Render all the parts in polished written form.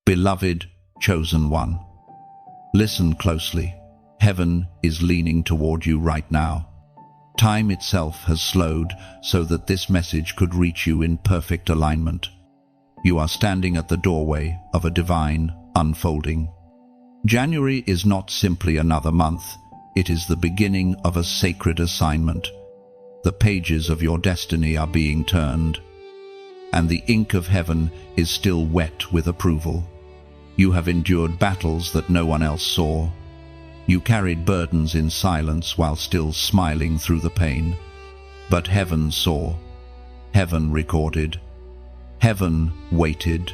Beloved, chosen one, listen closely. Heaven is leaning toward you right now. Time itself has slowed so that this message could reach you in perfect alignment. You are standing at the doorway of a divine unfolding. January is not simply another month. It is the beginning of a sacred assignment. The pages of your destiny are being turned, and the ink of heaven is still wet with approval. You have endured battles that no one else saw. You carried burdens in silence while still smiling through the pain. But heaven saw. Heaven recorded. Heaven waited.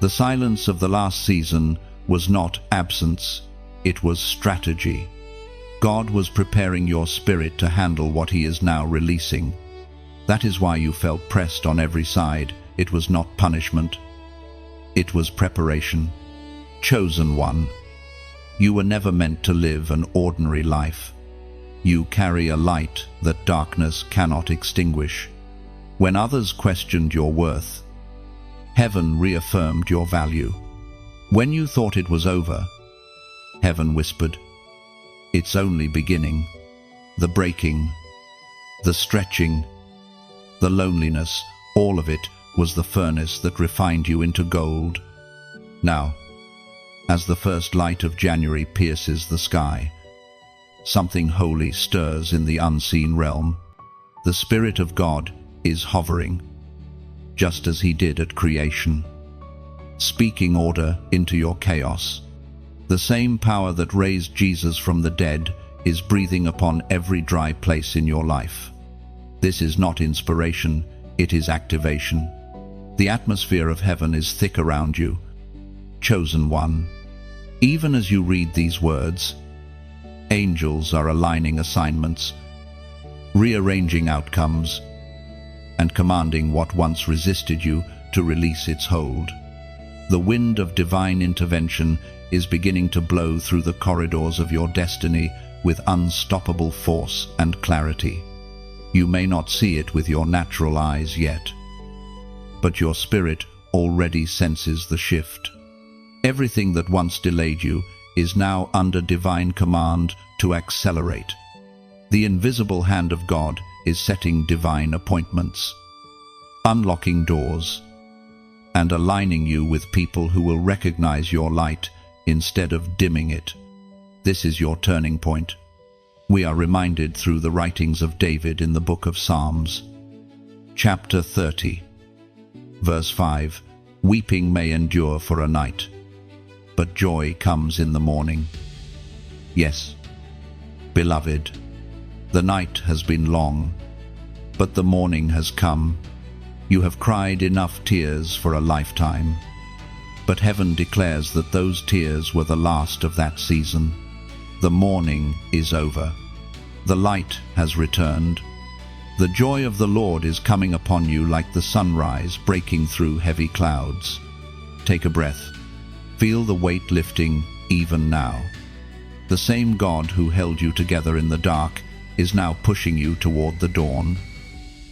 The silence of the last season was not absence, it was strategy. God was preparing your spirit to handle what He is now releasing. That is why you felt pressed on every side. It was not punishment. It was preparation. Chosen one. You were never meant to live an ordinary life. You carry a light that darkness cannot extinguish. When others questioned your worth, heaven reaffirmed your value. When you thought it was over, heaven whispered, "It's only beginning." The breaking, the stretching, the loneliness, all of it was the furnace that refined you into gold. Now, as the first light of January pierces the sky, something holy stirs in the unseen realm. The Spirit of God is hovering, just as He did at creation, speaking order into your chaos. The same power that raised Jesus from the dead is breathing upon every dry place in your life. This is not inspiration, it is activation. The atmosphere of heaven is thick around you. Chosen one. Even as you read these words, angels are aligning assignments, rearranging outcomes, and commanding what once resisted you to release its hold. The wind of divine intervention is beginning to blow through the corridors of your destiny with unstoppable force and clarity. You may not see it with your natural eyes yet, but your spirit already senses the shift. Everything that once delayed you is now under divine command to accelerate. The invisible hand of God is setting divine appointments, unlocking doors, and aligning you with people who will recognize your light instead of dimming it. This is your turning point. We are reminded through the writings of David in the book of Psalms. Chapter 30, verse 5, "Weeping may endure for a night, but joy comes in the morning." Yes, beloved, the night has been long, but the morning has come. You have cried enough tears for a lifetime, but heaven declares that those tears were the last of that season. The morning is over. The light has returned. The joy of the Lord is coming upon you like the sunrise breaking through heavy clouds. Take a breath. Feel the weight lifting even now. The same God who held you together in the dark is now pushing you toward the dawn.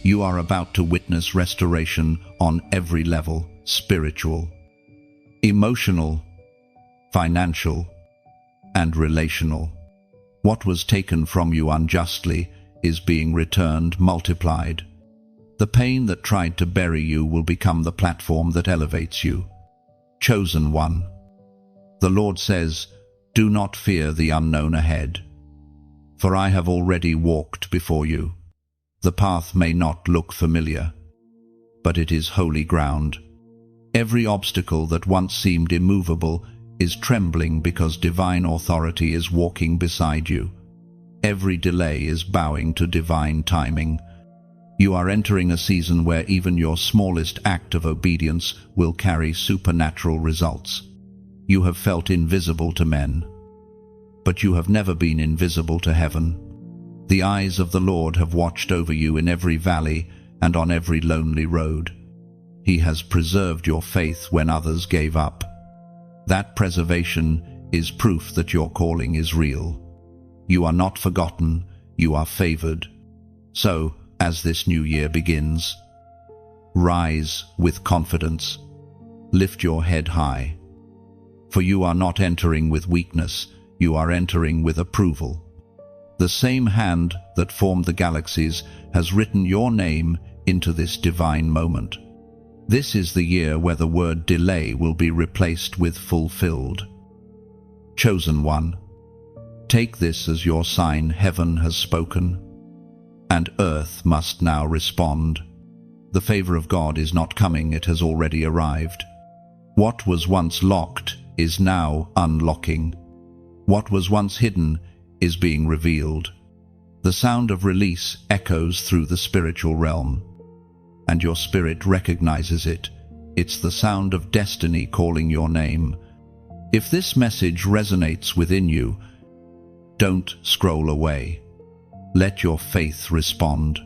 You are about to witness restoration on every level: spiritual, emotional, financial, and relational. What was taken from you unjustly is being returned multiplied. The pain that tried to bury you will become the platform that elevates you. Chosen one. The Lord says, "Do not fear the unknown ahead, for I have already walked before you." The path may not look familiar, but it is holy ground. Every obstacle that once seemed immovable is trembling because divine authority is walking beside you. Every delay is bowing to divine timing. You are entering a season where even your smallest act of obedience will carry supernatural results. You have felt invisible to men, but you have never been invisible to heaven. The eyes of the Lord have watched over you in every valley and on every lonely road. He has preserved your faith when others gave up. That preservation is proof that your calling is real. You are not forgotten, you are favored. So, as this new year begins, rise with confidence. Lift your head high. For you are not entering with weakness, you are entering with approval. The same hand that formed the galaxies has written your name into this divine moment. This is the year where the word delay will be replaced with fulfilled. Chosen one, take this as your sign. Heaven has spoken, and earth must now respond. The favor of God is not coming, it has already arrived. What was once locked is now unlocking. What was once hidden is being revealed. The sound of release echoes through the spiritual realm, and your spirit recognizes it. It's the sound of destiny calling your name. If this message resonates within you, don't scroll away. Let your faith respond.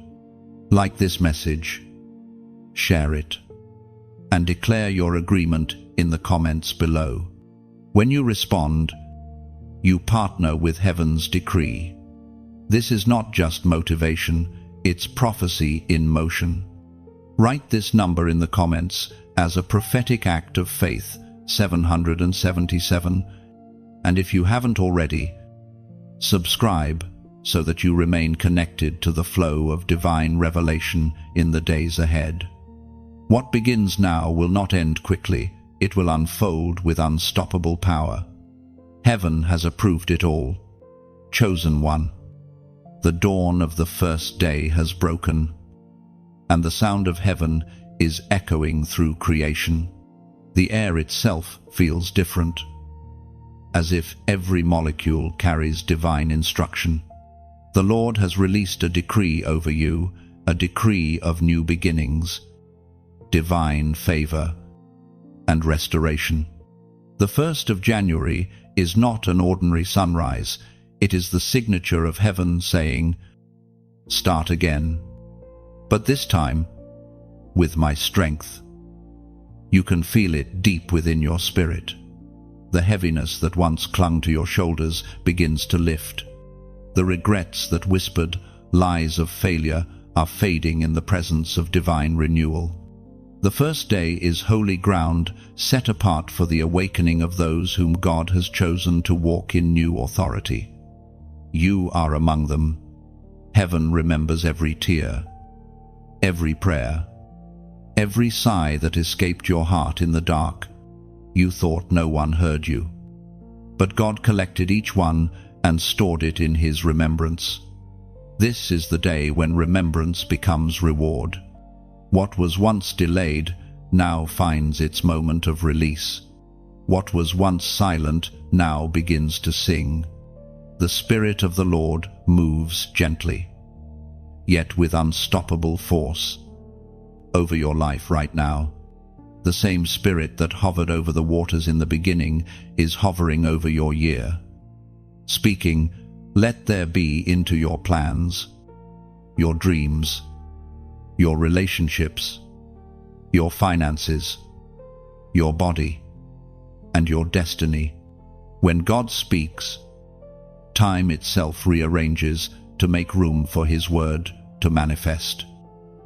Like this message, share it, and declare your agreement in the comments below. When you respond, you partner with heaven's decree. This is not just motivation, it's prophecy in motion. Write this number in the comments as a prophetic act of faith, 777, and if you haven't already, subscribe so that you remain connected to the flow of divine revelation in the days ahead. What begins now will not end quickly, it will unfold with unstoppable power. Heaven has approved it all. Chosen one, the dawn of the first day has broken, and the sound of heaven is echoing through creation. The air itself feels different, as if every molecule carries divine instruction. The Lord has released a decree over you, a decree of new beginnings, divine favor, and restoration. The 1st of January is not an ordinary sunrise. It is the signature of heaven saying, "Start again, but this time with my strength." You can feel it deep within your spirit. The heaviness that once clung to your shoulders begins to lift. The regrets that whispered lies of failure are fading in the presence of divine renewal. The first day is holy ground, set apart for the awakening of those whom God has chosen to walk in new authority. You are among them. Heaven remembers every tear, every prayer, every sigh that escaped your heart in the dark. You thought no one heard you, but God collected each one and stored it in His remembrance. This is the day when remembrance becomes reward. What was once delayed now finds its moment of release. What was once silent now begins to sing. The Spirit of the Lord moves gently, yet with unstoppable force, over your life right now. The same Spirit that hovered over the waters in the beginning is hovering over your year, speaking, "Let there be," into your plans, your dreams, your relationships, your finances, your body, and your destiny. When God speaks, time itself rearranges to make room for His word to manifest.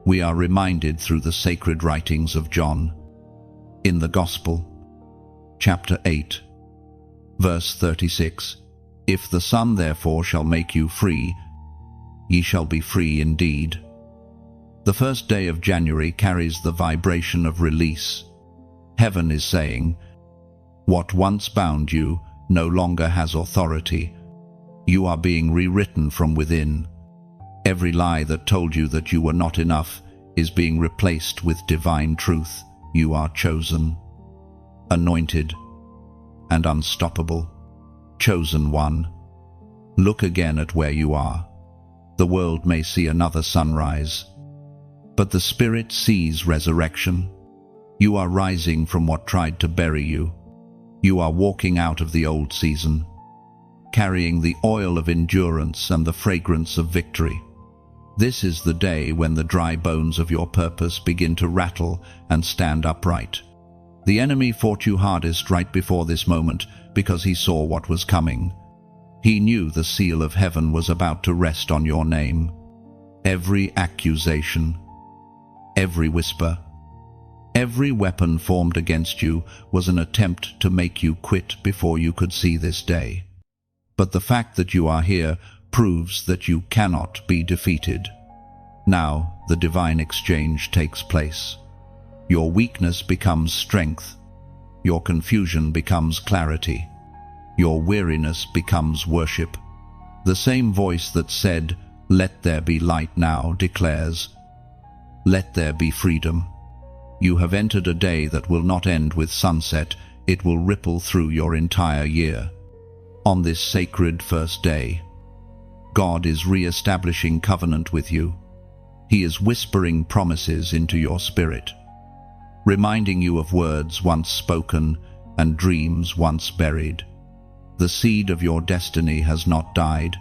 We are reminded through the sacred writings of John. In the Gospel, chapter 8, verse 36, "If the Son therefore shall make you free, ye shall be free indeed." The first day of January carries the vibration of release. Heaven is saying, what once bound you no longer has authority. You are being rewritten from within. Every lie that told you that you were not enough is being replaced with divine truth. You are chosen, anointed, and unstoppable. Chosen one, look again at where you are. The world may see another sunrise, but the Spirit sees resurrection. You are rising from what tried to bury you. You are walking out of the old season, carrying the oil of endurance and the fragrance of victory. This is the day when the dry bones of your purpose begin to rattle and stand upright. The enemy fought you hardest right before this moment because he saw what was coming. He knew the seal of heaven was about to rest on your name. Every accusation, every whisper, Every weapon formed against you was an attempt to make you quit before you could see this day. But the fact that you are here proves that you cannot be defeated. Now the divine exchange takes place. Your weakness becomes strength. Your confusion becomes clarity. Your weariness becomes worship. The same voice that said, "Let there be light," now declares, "Let there be freedom." You have entered a day that will not end with sunset. It will ripple through your entire year. On this sacred first day, God is re-establishing covenant with you. He is whispering promises into your spirit, reminding you of words once spoken and dreams once buried. The seed of your destiny has not died.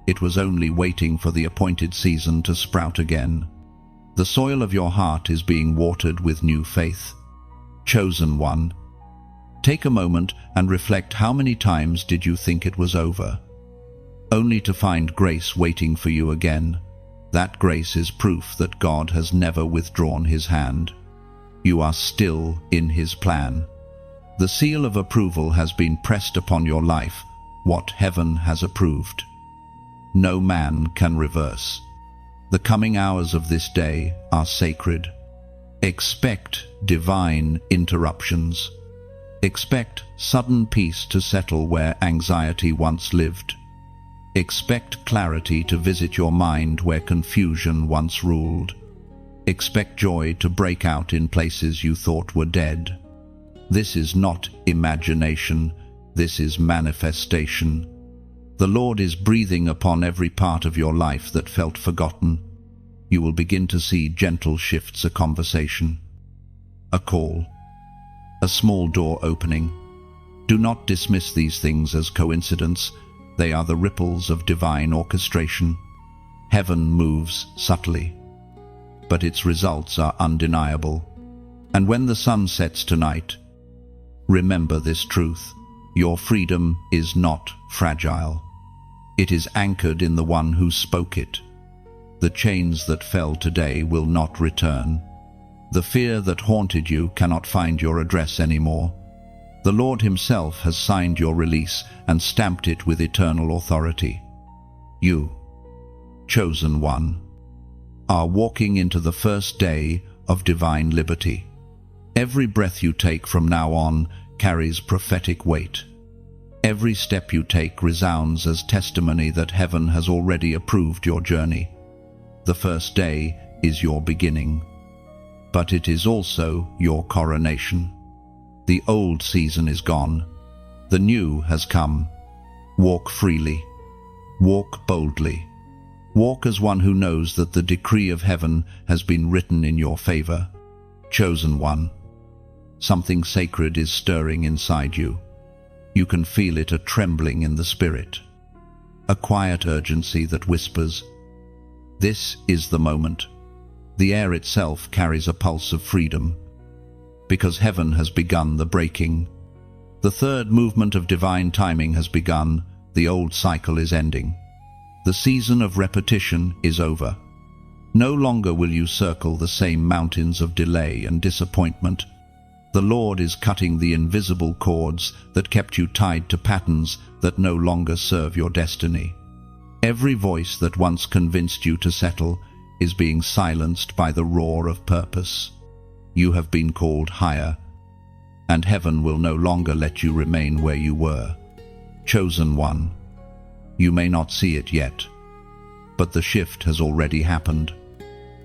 It was only waiting for the appointed season to sprout again. The soil of your heart is being watered with new faith. Chosen one, take a moment and reflect, how many times did you think it was over, only to find grace waiting for you again? That grace is proof that God has never withdrawn his hand. You are still in his plan. The seal of approval has been pressed upon your life. What heaven has approved, no man can reverse. The coming hours of this day are sacred. Expect divine interruptions. Expect sudden peace to settle where anxiety once lived. Expect clarity to visit your mind where confusion once ruled. Expect joy to break out in places you thought were dead. This is not imagination, this is manifestation. The Lord is breathing upon every part of your life that felt forgotten. You will begin to see gentle shifts, a conversation, a call, a small door opening. Do not dismiss these things as coincidence. They are the ripples of divine orchestration. Heaven moves subtly, but its results are undeniable. And when the sun sets tonight, remember this truth: your freedom is not fragile. It is anchored in the one who spoke it. The chains that fell today will not return. The fear that haunted you cannot find your address anymore. The Lord himself has signed your release and stamped it with eternal authority. You, chosen one, are walking into the first day of divine liberty. Every breath you take from now on carries prophetic weight. Every step you take resounds as testimony that heaven has already approved your journey. The first day is your beginning, but it is also your coronation. The old season is gone. The new has come. Walk freely. Walk boldly. Walk as one who knows that the decree of heaven has been written in your favor. Chosen one, something sacred is stirring inside you. You can feel it, a trembling in the spirit, a quiet urgency that whispers, "This is the moment." The air itself carries a pulse of freedom, because heaven has begun the breaking. The third movement of divine timing has begun. The old cycle is ending. The season of repetition is over. No longer will you circle the same mountains of delay and disappointment. The Lord is cutting the invisible cords that kept you tied to patterns that no longer serve your destiny. Every voice that once convinced you to settle is being silenced by the roar of purpose. You have been called higher, and heaven will no longer let you remain where you were. Chosen one, you may not see it yet, but the shift has already happened.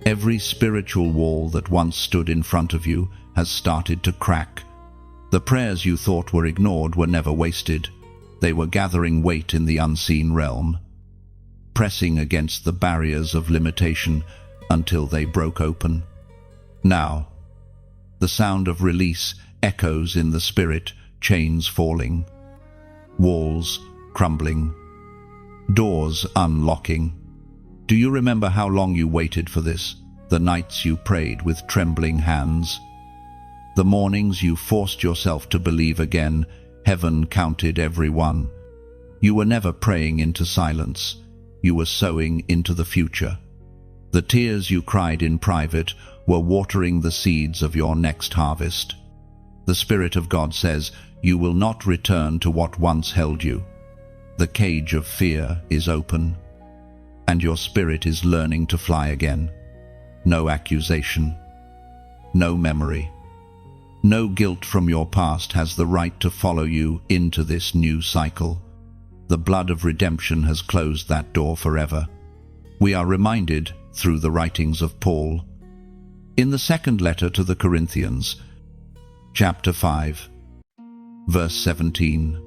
Every spiritual wall that once stood in front of you has started to crack. The prayers you thought were ignored were never wasted. They were gathering weight in the unseen realm, pressing against the barriers of limitation until they broke open. Now, the sound of release echoes in the spirit, chains falling, walls crumbling, doors unlocking. Do you remember how long you waited for this? The nights you prayed with trembling hands, the mornings you forced yourself to believe again. Heaven counted every one. You were never praying into silence. You were sowing into the future. The tears you cried in private, were watering the seeds of your next harvest. The Spirit of God says, you will not return to what once held you. The cage of fear is open, and your spirit is learning to fly again. No accusation, no memory, no guilt from your past has the right to follow you into this new cycle. The blood of redemption has closed that door forever. We are reminded through the writings of Paul in the second letter to the Corinthians, chapter 5, verse 17.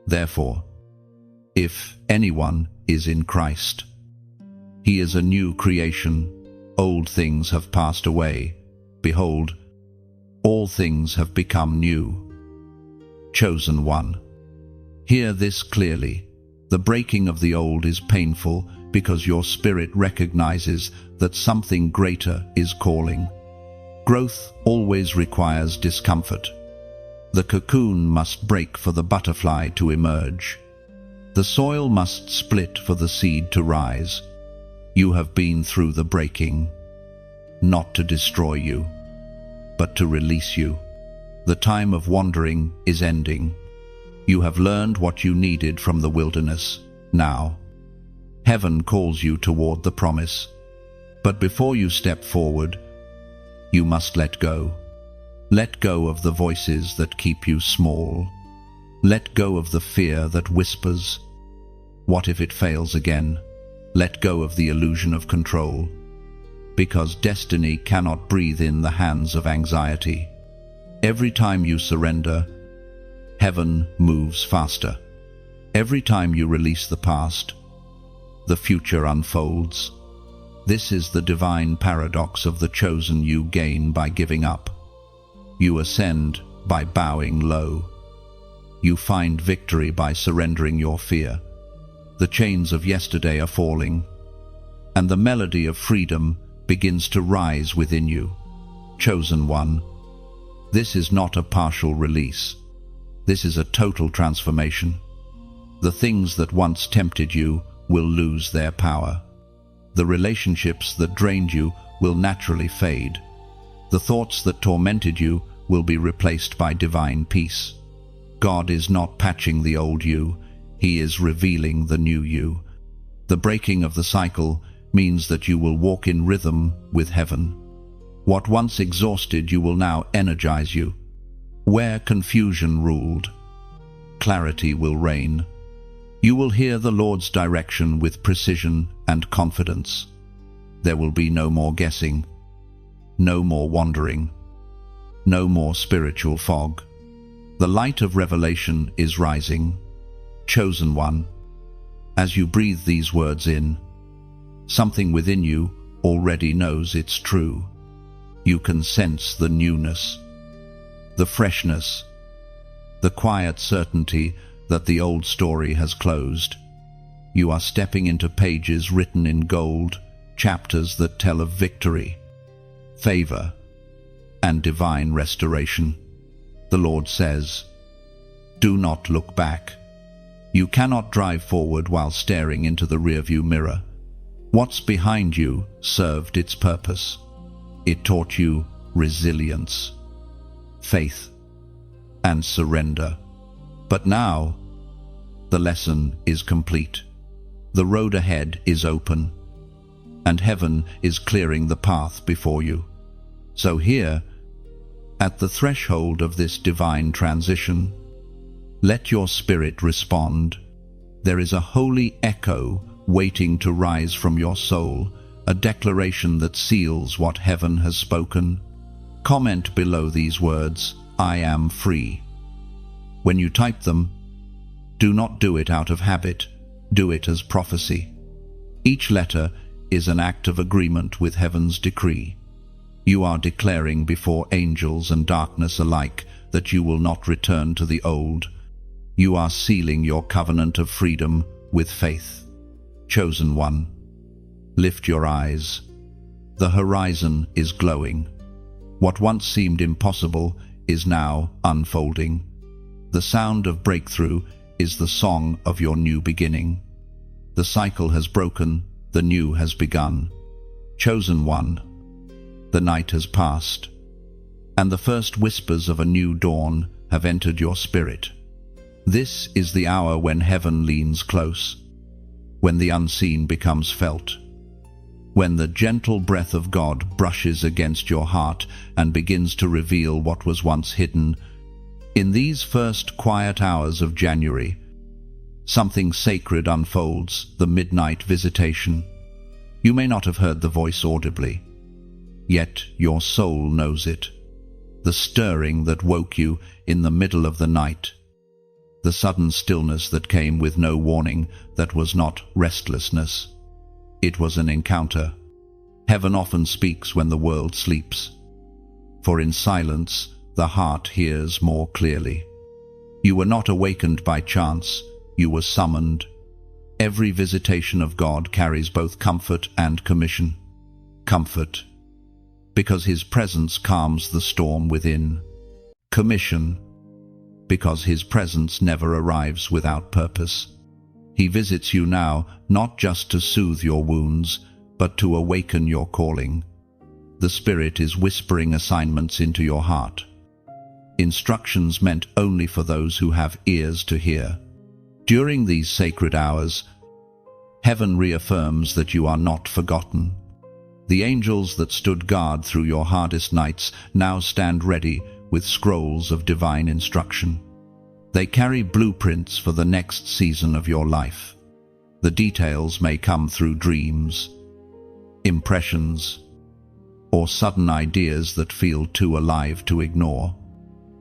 Therefore, if anyone is in Christ, he is a new creation. Old things have passed away. Behold, all things have become new. Chosen one. Hear this clearly. The breaking of the old is painful because your spirit recognizes that something greater is calling. Growth always requires discomfort. The cocoon must break for the butterfly to emerge. The soil must split for the seed to rise. You have been through the breaking, not to destroy you, but to release you. The time of wandering is ending. You have learned what you needed from the wilderness. Now, heaven calls you toward the promise. But before you step forward, you must let go. Let go of the voices that keep you small. Let go of the fear that whispers, what if it fails again? Let go of the illusion of control, because destiny cannot breathe in the hands of anxiety. Every time you surrender, heaven moves faster. Every time you release the past, the future unfolds. This is the divine paradox of the chosen. You gain by giving up. You ascend by bowing low. You find victory by surrendering your fear. The chains of yesterday are falling, and the melody of freedom begins to rise within you. Chosen one, this is not a partial release. This is a total transformation. The things that once tempted you will lose their power. The relationships that drained you will naturally fade. The thoughts that tormented you will be replaced by divine peace. God is not patching the old you. He is revealing the new you. The breaking of the cycle means that you will walk in rhythm with heaven. What once exhausted you will now energize you. Where confusion ruled, clarity will reign. You will hear the Lord's direction with precision and confidence. There will be no more guessing, no more wandering, no more spiritual fog. The light of revelation is rising. Chosen one, as you breathe these words in, something within you already knows it's true. You can sense the newness, the freshness, the quiet certainty that the old story has closed. You are stepping into pages written in gold, chapters that tell of victory, favor, and divine restoration. The Lord says, do not look back. You cannot drive forward while staring into the rearview mirror. What's behind you served its purpose. It taught you resilience, faith, and surrender. But now, the lesson is complete. The road ahead is open, and heaven is clearing the path before you. So here, at the threshold of this divine transition, let your spirit respond. There is a holy echo waiting to rise from your soul, a declaration that seals what heaven has spoken. Comment below these words, I am free. When you type them, do not do it out of habit, do it as prophecy. Each letter is an act of agreement with heaven's decree. You are declaring before angels and darkness alike that you will not return to the old. You are sealing your covenant of freedom with faith. Chosen one, lift your eyes. The horizon is glowing. What once seemed impossible is now unfolding. The sound of breakthrough is the song of your new beginning. The cycle has broken, the new has begun. Chosen one, The night has passed, and the first whispers of a new dawn have entered your spirit. This is the hour when heaven leans close, when the unseen becomes felt, when the gentle breath of God brushes against your heart and begins to reveal what was once hidden. In these first quiet hours of January, something sacred unfolds, the midnight visitation. You may not have heard the voice audibly, yet your soul knows it. The stirring that woke you in the middle of the night, the sudden stillness that came with no warning, that was not restlessness. It was an encounter. Heaven often speaks when the world sleeps, for in silence the heart hears more clearly. You were not awakened by chance, you were summoned. Every visitation of God carries both comfort and commission. Comfort, because His presence calms the storm within. Commission, because His presence never arrives without purpose. He visits you now, not just to soothe your wounds, but to awaken your calling. The Spirit is whispering assignments into your heart. Instructions meant only for those who have ears to hear. During these sacred hours, heaven reaffirms that you are not forgotten. The angels that stood guard through your hardest nights now stand ready with scrolls of divine instruction. They carry blueprints for the next season of your life. The details may come through dreams, impressions, or sudden ideas that feel too alive to ignore.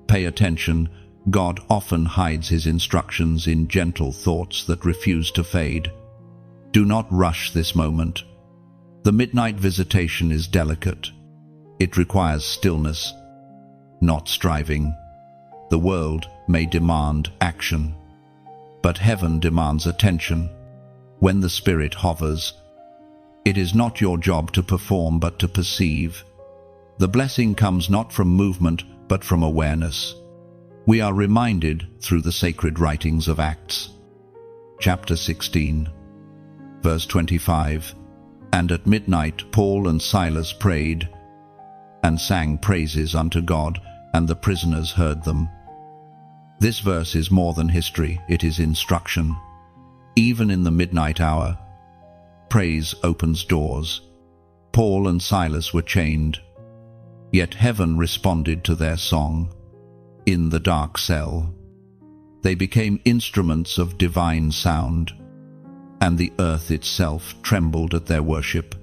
Pay attention. God often hides His instructions in gentle thoughts that refuse to fade. Do not rush this moment. The midnight visitation is delicate. It requires stillness, not striving. The world may demand action, but heaven demands attention. When the Spirit hovers, it is not your job to perform but to perceive. The blessing comes not from movement but from awareness. We are reminded through the sacred writings of Acts. Chapter 16, verse 25, "And at midnight Paul and Silas prayed and sang praises unto God, and the prisoners heard them." This verse is more than history, it is instruction. Even in the midnight hour, praise opens doors. Paul and Silas were chained, yet heaven responded to their song. In the dark cell, they became instruments of divine sound, and the earth itself trembled at their worship.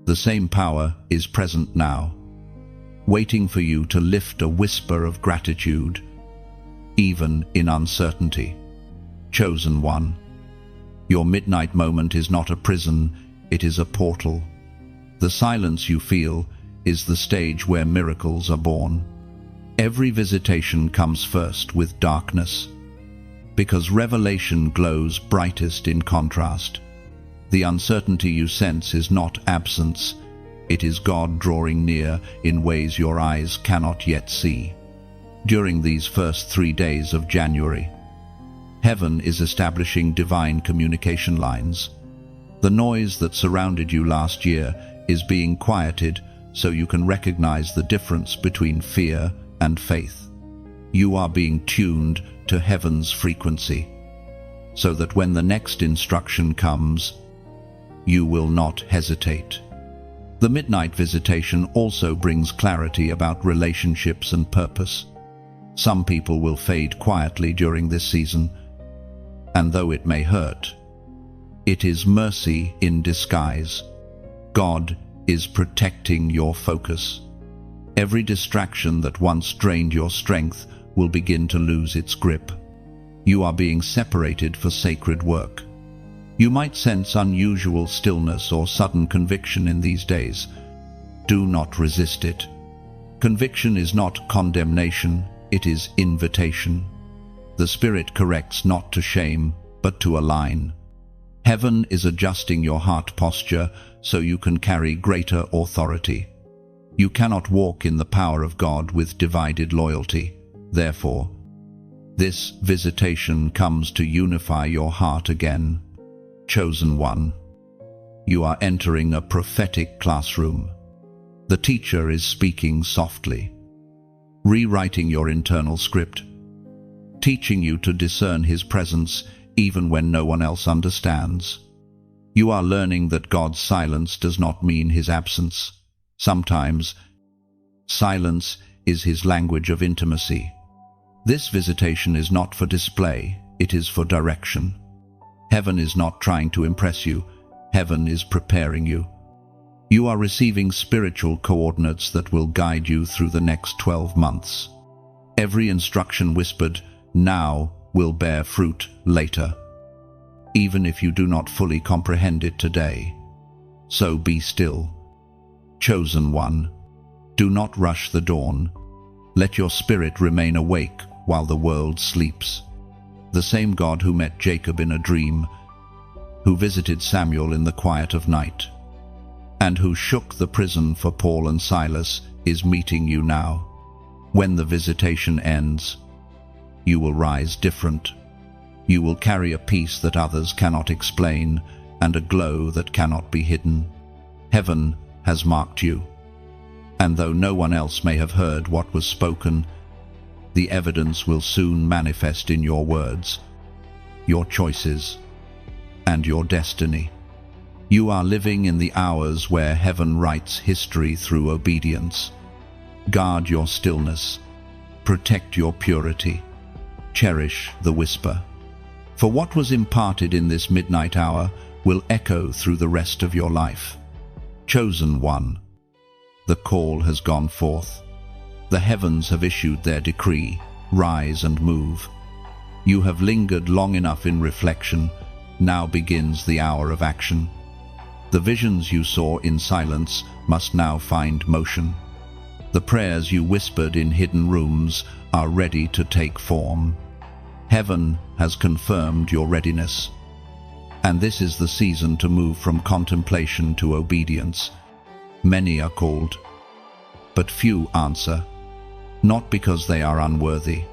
The same power is present now, waiting for you to lift a whisper of gratitude, even in uncertainty. Chosen one, your midnight moment is not a prison, it is a portal. The silence you feel is the stage where miracles are born. Every visitation comes first with darkness, because revelation glows brightest in contrast. The uncertainty you sense is not absence, it is God drawing near in ways your eyes cannot yet see. During these first 3 days of January, heaven is establishing divine communication lines. The noise that surrounded you last year is being quieted so you can recognize the difference between fear and faith. You are being tuned to heaven's frequency, so that when the next instruction comes, you will not hesitate. The midnight visitation also brings clarity about relationships and purpose. Some people will fade quietly during this season, and though it may hurt, it is mercy in disguise. God is protecting your focus. Every distraction that once drained your strength will begin to lose its grip. You are being separated for sacred work. You might sense unusual stillness or sudden conviction in these days. Do not resist it. Conviction is not condemnation, it is invitation. The Spirit corrects not to shame, but to align. Heaven is adjusting your heart posture so you can carry greater authority. You cannot walk in the power of God with divided loyalty. Therefore, this visitation comes to unify your heart again. Chosen one, you are entering a prophetic classroom. The teacher is speaking softly, rewriting your internal script, teaching you to discern his presence even when no one else understands. You are learning that God's silence does not mean his absence. Sometimes, silence is his language of intimacy. This visitation is not for display, it is for direction. Heaven is not trying to impress you, heaven is preparing you. You are receiving spiritual coordinates that will guide you through the next 12 months. Every instruction whispered now will bear fruit later, even if you do not fully comprehend it today. So be still. Chosen one, do not rush the dawn. Let your spirit remain awake while the world sleeps. The same God who met Jacob in a dream, who visited Samuel in the quiet of night, and who shook the prison for Paul and Silas, is meeting you now. When the visitation ends, you will rise different. You will carry a peace that others cannot explain, and a glow that cannot be hidden. Heaven has marked you, and though no one else may have heard what was spoken, the evidence will soon manifest in your words, your choices, and your destiny. You are living in the hours where heaven writes history through obedience. Guard your stillness, protect your purity, cherish the whisper. For what was imparted in this midnight hour will echo through the rest of your life. Chosen one, the call has gone forth. The heavens have issued their decree, rise and move. You have lingered long enough in reflection, now begins the hour of action. The visions you saw in silence must now find motion. The prayers you whispered in hidden rooms are ready to take form. Heaven has confirmed your readiness, and this is the season to move from contemplation to obedience. Many are called, but few answer, not because they are unworthy,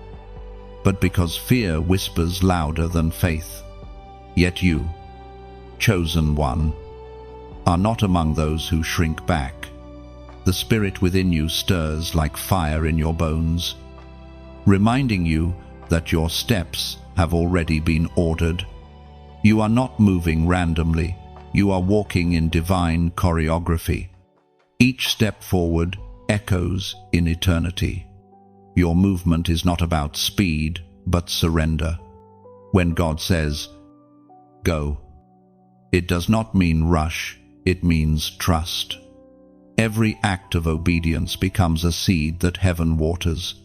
but because fear whispers louder than faith. Yet you, chosen one, are not among those who shrink back. The spirit within you stirs like fire in your bones, reminding you that your steps have already been ordered. You are not moving randomly, you are walking in divine choreography. Each step forward echoes in eternity. Your movement is not about speed, but surrender. When God says, go, it does not mean rush, it means trust. Every act of obedience becomes a seed that heaven waters.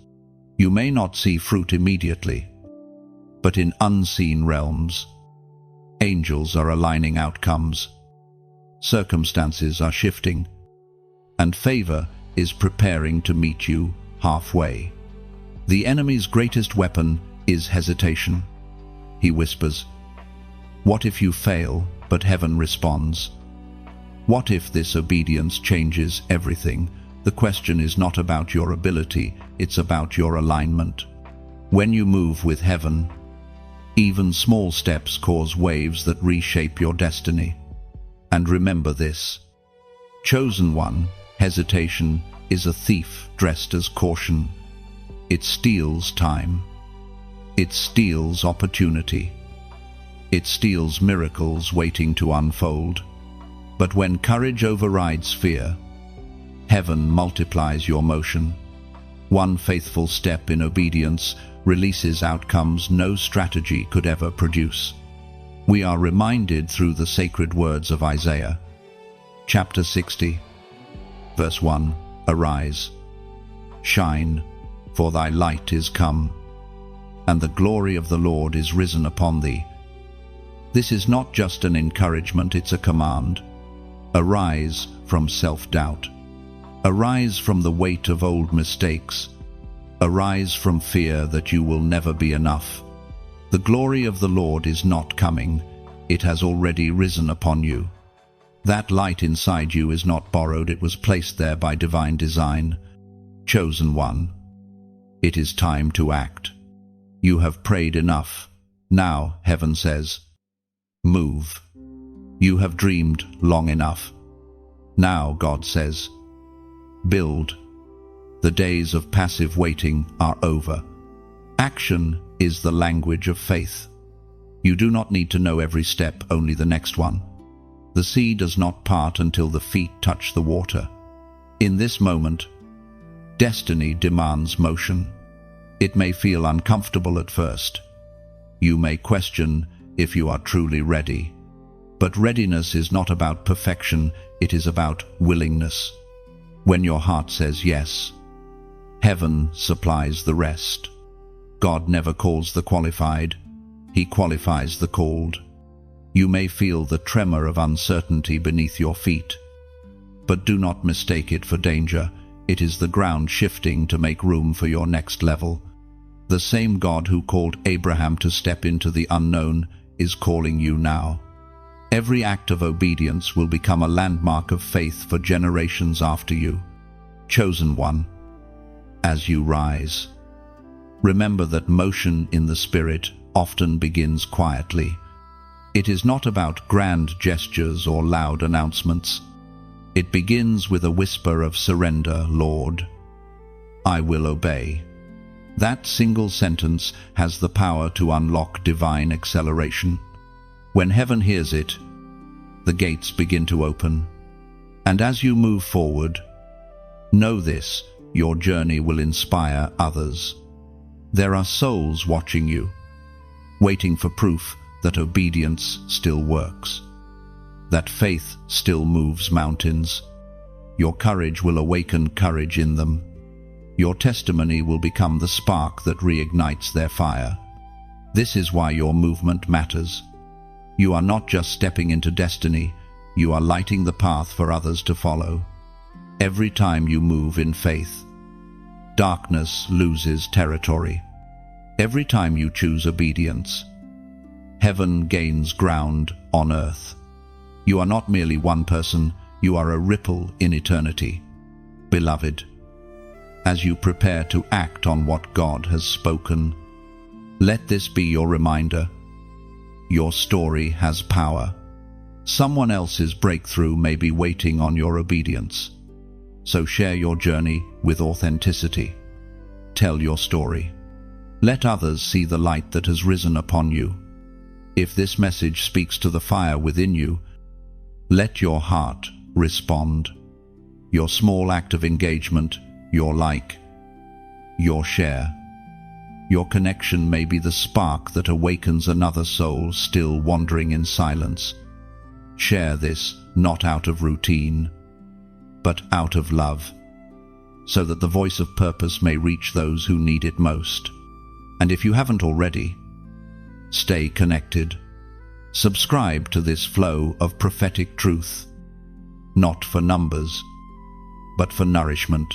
You may not see fruit immediately, but in unseen realms, angels are aligning outcomes, circumstances are shifting, and favor is preparing to meet you halfway. The enemy's greatest weapon is hesitation. He whispers, "What if you fail?" But heaven responds, "What if this obedience changes everything?" The question is not about your ability, it's about your alignment. When you move with heaven, even small steps cause waves that reshape your destiny. And remember this, chosen one, hesitation is a thief dressed as caution. It steals time. It steals opportunity. It steals miracles waiting to unfold. But when courage overrides fear, heaven multiplies your motion. One faithful step in obedience releases outcomes no strategy could ever produce. We are reminded through the sacred words of Isaiah. Chapter 60, verse 1, "Arise, shine, for thy light is come, and the glory of the Lord is risen upon thee." This is not just an encouragement, it's a command. Arise from self-doubt. Arise from the weight of old mistakes. Arise from fear that you will never be enough. The glory of the Lord is not coming, it has already risen upon you. That light inside you is not borrowed, it was placed there by divine design. Chosen one, it is time to act. You have prayed enough. Now, heaven says, move. You have dreamed long enough. Now, God says, build. The days of passive waiting are over. Action is the language of faith. You do not need to know every step, only the next one. The sea does not part until the feet touch the water. In this moment, destiny demands motion. It may feel uncomfortable at first. You may question if you are truly ready. But readiness is not about perfection, it is about willingness. When your heart says yes, heaven supplies the rest. God never calls the qualified, He qualifies the called. You may feel the tremor of uncertainty beneath your feet, but do not mistake it for danger. It is the ground shifting to make room for your next level. The same God who called Abraham to step into the unknown is calling you now. Every act of obedience will become a landmark of faith for generations after you. Chosen one, as you rise, remember that motion in the Spirit often begins quietly. It is not about grand gestures or loud announcements. It begins with a whisper of surrender, Lord, I will obey. That single sentence has the power to unlock divine acceleration. When heaven hears it, the gates begin to open. And as you move forward, know this, your journey will inspire others. There are souls watching you, waiting for proof that obedience still works, that faith still moves mountains. Your courage will awaken courage in them. Your testimony will become the spark that reignites their fire. This is why your movement matters. You are not just stepping into destiny, you are lighting the path for others to follow. Every time you move in faith, darkness loses territory. Every time you choose obedience, heaven gains ground on earth. You are not merely one person, you are a ripple in eternity. Beloved, as you prepare to act on what God has spoken, let this be your reminder. Your story has power. Someone else's breakthrough may be waiting on your obedience. So share your journey with authenticity. Tell your story. Let others see the light that has risen upon you. If this message speaks to the fire within you, let your heart respond. Your small act of engagement, your like, your share, your connection may be the spark that awakens another soul still wandering in silence. Share this not out of routine, but out of love, so that the voice of purpose may reach those who need it most. And if you haven't already, stay connected. Subscribe to this flow of prophetic truth, not for numbers, but for nourishment.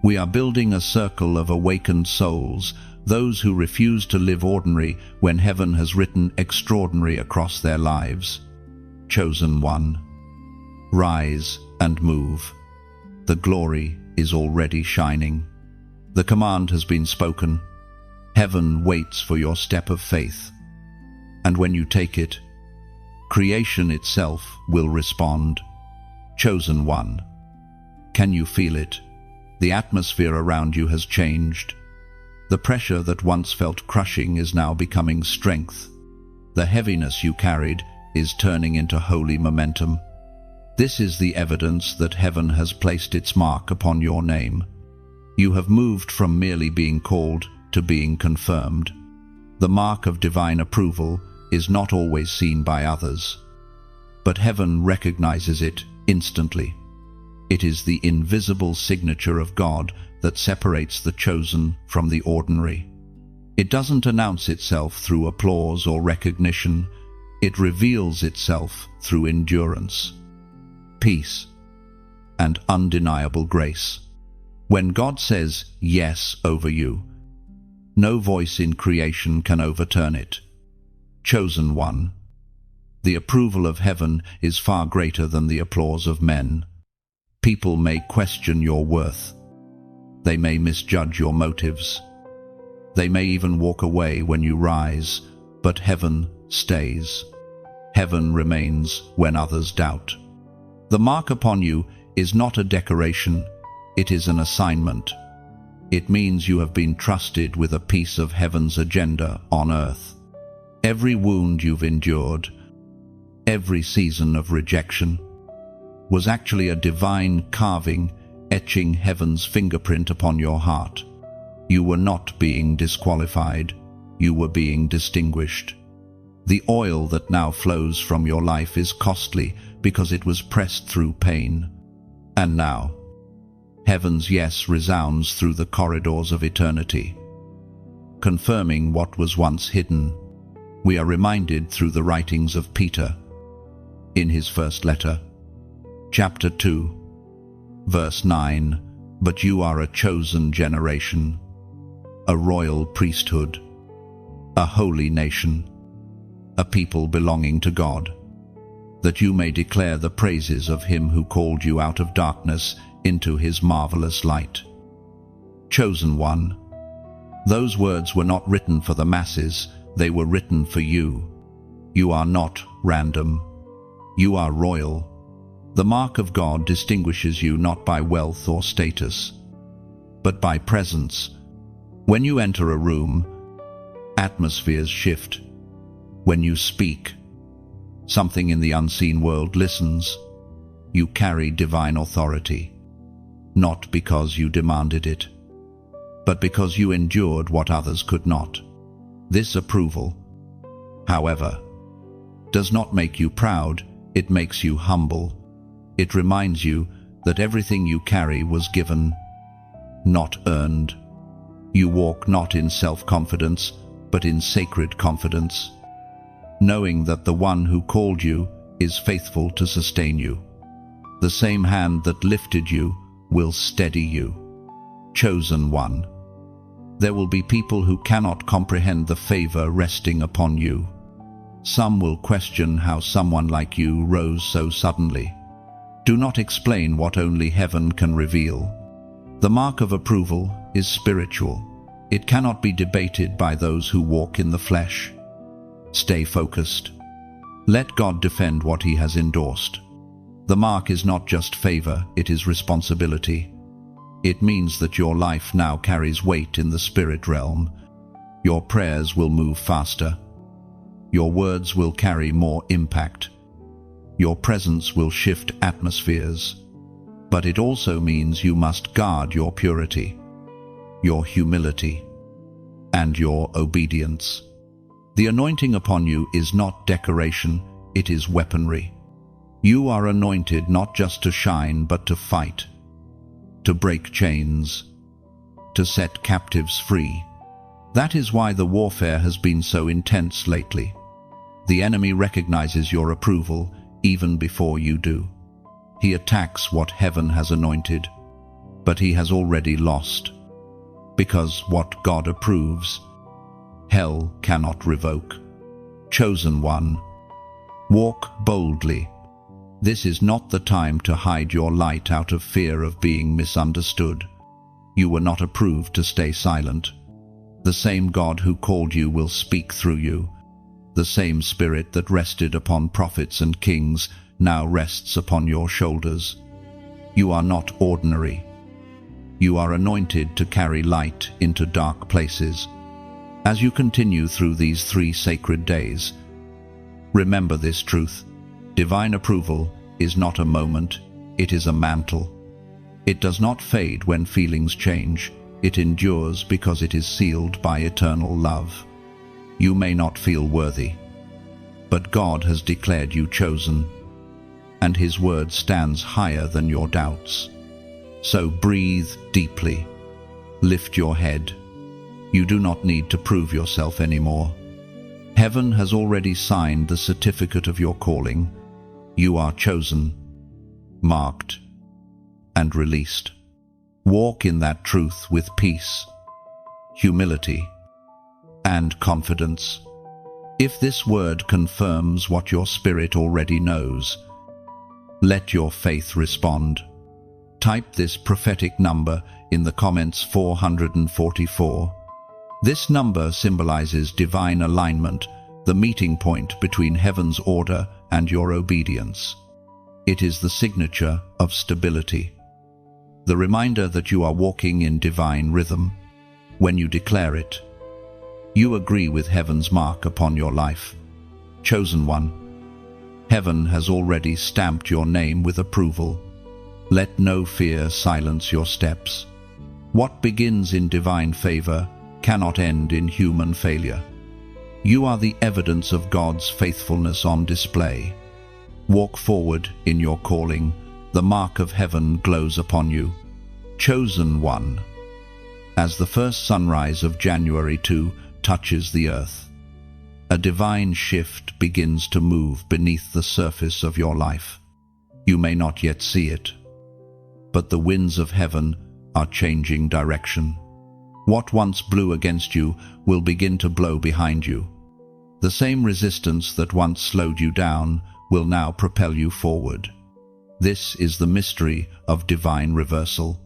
We are building a circle of awakened souls, those who refuse to live ordinary when heaven has written extraordinary across their lives. Chosen one, rise and move. The glory is already shining. The command has been spoken. Heaven waits for your step of faith. And when you take it, creation itself will respond. Chosen one, can you feel it? The atmosphere around you has changed. The pressure that once felt crushing is now becoming strength. The heaviness you carried is turning into holy momentum. This is the evidence that heaven has placed its mark upon your name. You have moved from merely being called to being confirmed. The mark of divine approval is not always seen by others, but heaven recognizes it instantly. It is the invisible signature of God that separates the chosen from the ordinary. It doesn't announce itself through applause or recognition. It reveals itself through endurance, peace, and undeniable grace. When God says yes over you, no voice in creation can overturn it. Chosen one, the approval of heaven is far greater than the applause of men. People may question your worth. They may misjudge your motives. They may even walk away when you rise, but heaven stays. Heaven remains when others doubt. The mark upon you is not a decoration, It is an assignment. It means you have been trusted with a piece of heaven's agenda on earth. Every wound you've endured, every season of rejection, was actually a divine carving, etching heaven's fingerprint upon your heart. You were not being disqualified, you were being distinguished. The oil that now flows from your life is costly because it was pressed through pain. And now, heaven's yes resounds through the corridors of eternity, confirming what was once hidden. We are reminded through the writings of Peter, in his first letter, chapter 2, verse 9, "But you are a chosen generation, a royal priesthood, a holy nation, a people belonging to God, that you may declare the praises of him who called you out of darkness into his marvelous light." Chosen one. Those words were not written for the masses, they were written for you. You are not random. You are royal. The mark of God distinguishes you not by wealth or status, but by presence. When you enter a room, atmospheres shift. When you speak, something in the unseen world listens. You carry divine authority, not because you demanded it, but because you endured what others could not. This approval, however, does not make you proud, it makes you humble. It reminds you that everything you carry was given, not earned. You walk not in self-confidence, but in sacred confidence, knowing that the one who called you is faithful to sustain you. The same hand that lifted you will steady you. Chosen one. There will be people who cannot comprehend the favor resting upon you. Some will question how someone like you rose so suddenly. Do not explain what only heaven can reveal. The mark of approval is spiritual. It cannot be debated by those who walk in the flesh. Stay focused. Let God defend what he has endorsed. The mark is not just favor, it is responsibility. It means that your life now carries weight in the spirit realm. Your prayers will move faster. Your words will carry more impact. Your presence will shift atmospheres. But it also means you must guard your purity, your humility, and your obedience. The anointing upon you is not decoration, it is weaponry. You are anointed not just to shine, but to fight, to break chains, to set captives free. That is why the warfare has been so intense lately. The enemy recognizes your approval even before you do. He attacks what heaven has anointed, but he has already lost, because what God approves, hell cannot revoke. Chosen one. Walk boldly. This is not the time to hide your light out of fear of being misunderstood. You were not approved to stay silent. The same God who called you will speak through you. The same Spirit that rested upon prophets and kings now rests upon your shoulders. You are not ordinary. You are anointed to carry light into dark places. As you continue through these 3 sacred days, remember this truth. Divine approval is not a moment, it is a mantle. It does not fade when feelings change. It endures because it is sealed by eternal love. You may not feel worthy, but God has declared you chosen, and his word stands higher than your doubts. So breathe deeply. Lift your head. You do not need to prove yourself anymore. Heaven has already signed the certificate of your calling. You are chosen, marked, and released. Walk in that truth with peace, humility, and confidence. If this word confirms what your spirit already knows, let your faith respond. Type this prophetic number in the comments 444. This number symbolizes divine alignment, the meeting point between heaven's order and your obedience. It is the signature of stability, the reminder that you are walking in divine rhythm. When you declare it, you agree with heaven's mark upon your life. Chosen one, heaven has already stamped your name with approval. Let no fear silence your steps. What begins in divine favor cannot end in human failure. You are the evidence of God's faithfulness on display. Walk forward in your calling. The mark of heaven glows upon you. Chosen one. As the first sunrise of January 2 touches the earth, a divine shift begins to move beneath the surface of your life. You may not yet see it, but the winds of heaven are changing direction. What once blew against you will begin to blow behind you. The same resistance that once slowed you down will now propel you forward. This is the mystery of divine reversal.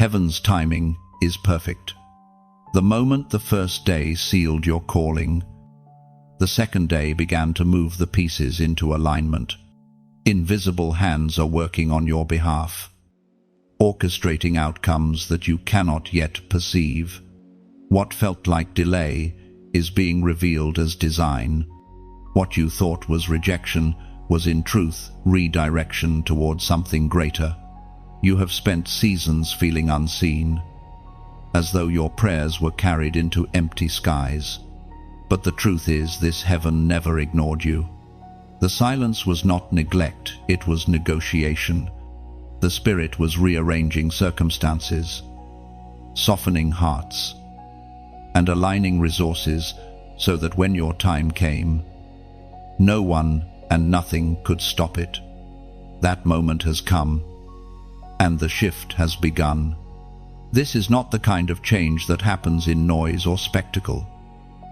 Heaven's timing is perfect. The moment the first day sealed your calling, the second day began to move the pieces into alignment. Invisible hands are working on your behalf, orchestrating outcomes that you cannot yet perceive. What felt like delay is being revealed as design. What you thought was rejection was in truth redirection toward something greater. You have spent seasons feeling unseen, as though your prayers were carried into empty skies. But the truth is, this heaven never ignored you. The silence was not neglect, it was negotiation. The Spirit was rearranging circumstances, softening hearts, and aligning resources so that when your time came, no one and nothing could stop it. That moment has come, and the shift has begun. This is not the kind of change that happens in noise or spectacle.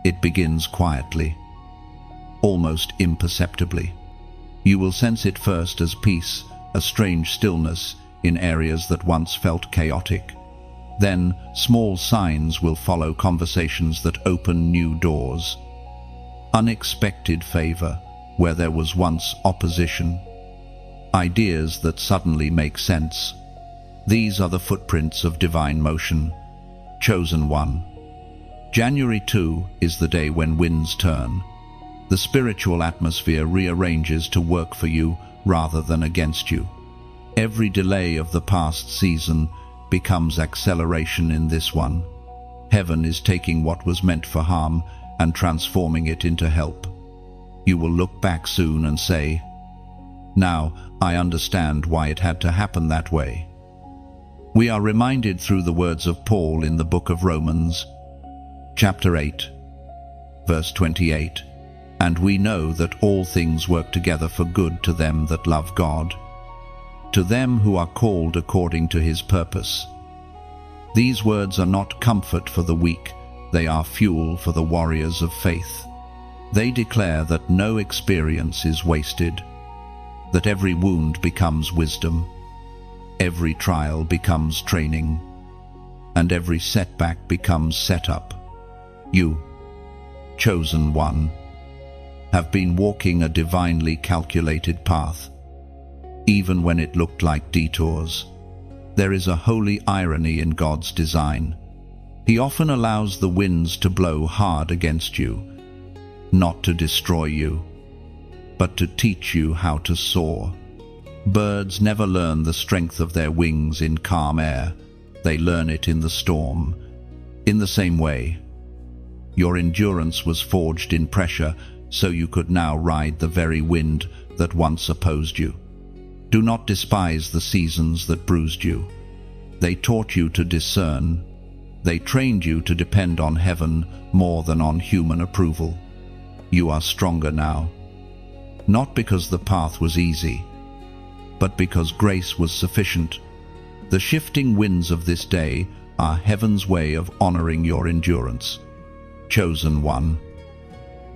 It begins quietly, almost imperceptibly. You will sense it first as peace, a strange stillness in areas that once felt chaotic. Then small signs will follow, conversations that open new doors. Unexpected favor where there was once opposition. Ideas that suddenly make sense. These are the footprints of divine motion. Chosen one. January 2 is the day when winds turn. The spiritual atmosphere rearranges to work for you rather than against you. Every delay of the past season becomes acceleration in this one. Heaven is taking what was meant for harm and transforming it into help. You will look back soon and say, "Now I understand why it had to happen that way." We are reminded through the words of Paul in the book of Romans, chapter 8, verse 28, "And we know that all things work together for good to them that love God, to them who are called according to his purpose." These words are not comfort for the weak, they are fuel for the warriors of faith. They declare that no experience is wasted, that every wound becomes wisdom, every trial becomes training, and every setback becomes setup. You, chosen one, have been walking a divinely calculated path. Even when it looked like detours, there is a holy irony in God's design. He often allows the winds to blow hard against you, not to destroy you, but to teach you how to soar. Birds never learn the strength of their wings in calm air. They learn it in the storm. In the same way, your endurance was forged in pressure, so you could now ride the very wind that once opposed you. Do not despise the seasons that bruised you. They taught you to discern. They trained you to depend on heaven more than on human approval. You are stronger now, not because the path was easy, but because grace was sufficient. The shifting winds of this day are heaven's way of honoring your endurance. Chosen one.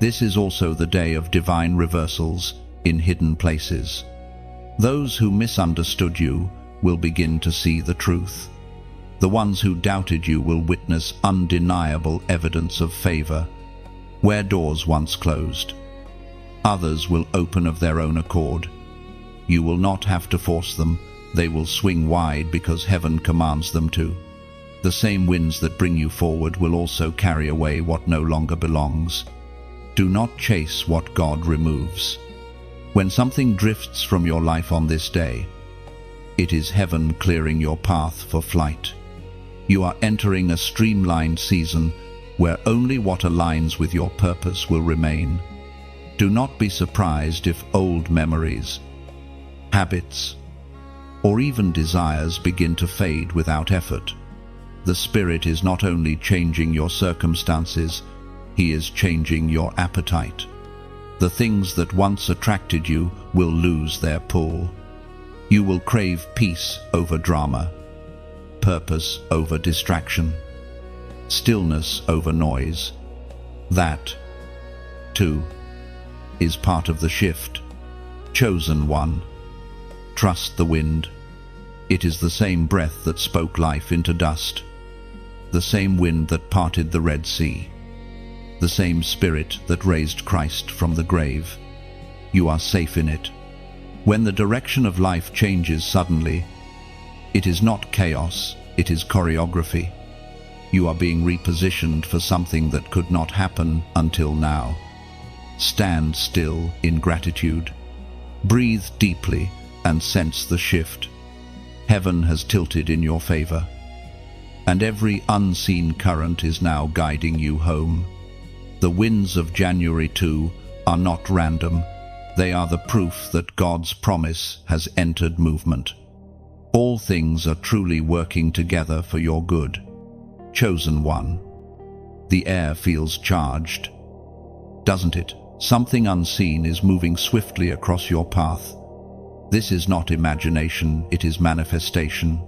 This is also the day of divine reversals in hidden places. Those who misunderstood you will begin to see the truth. The ones who doubted you will witness undeniable evidence of favor where doors once closed. Others will open of their own accord. You will not have to force them, They will swing wide because heaven commands them to. The same winds that bring you forward will also carry away what no longer belongs. Do not chase what God removes. When something drifts from your life on this day, it is heaven clearing your path for flight. You are entering a streamlined season where only what aligns with your purpose will remain. Do not be surprised if old memories, habits, or even desires begin to fade without effort. The Spirit is not only changing your circumstances, He is changing your appetite. The things that once attracted you will lose their pull. You will crave peace over drama, purpose over distraction, stillness over noise. That, too, is part of the shift. Chosen one, trust the wind. It is the same breath that spoke life into dust, the same wind that parted the Red Sea, the same Spirit that raised Christ from the grave. You are safe in it. When the direction of life changes suddenly, it is not chaos, it is choreography. You are being repositioned for something that could not happen until now. Stand still in gratitude. Breathe deeply and sense the shift. Heaven has tilted in your favor, and every unseen current is now guiding you home. The winds of January 2 are not random. They are the proof that God's promise has entered movement. All things are truly working together for your good. Chosen one. The air feels charged, doesn't it? Something unseen is moving swiftly across your path. This is not imagination, it is manifestation.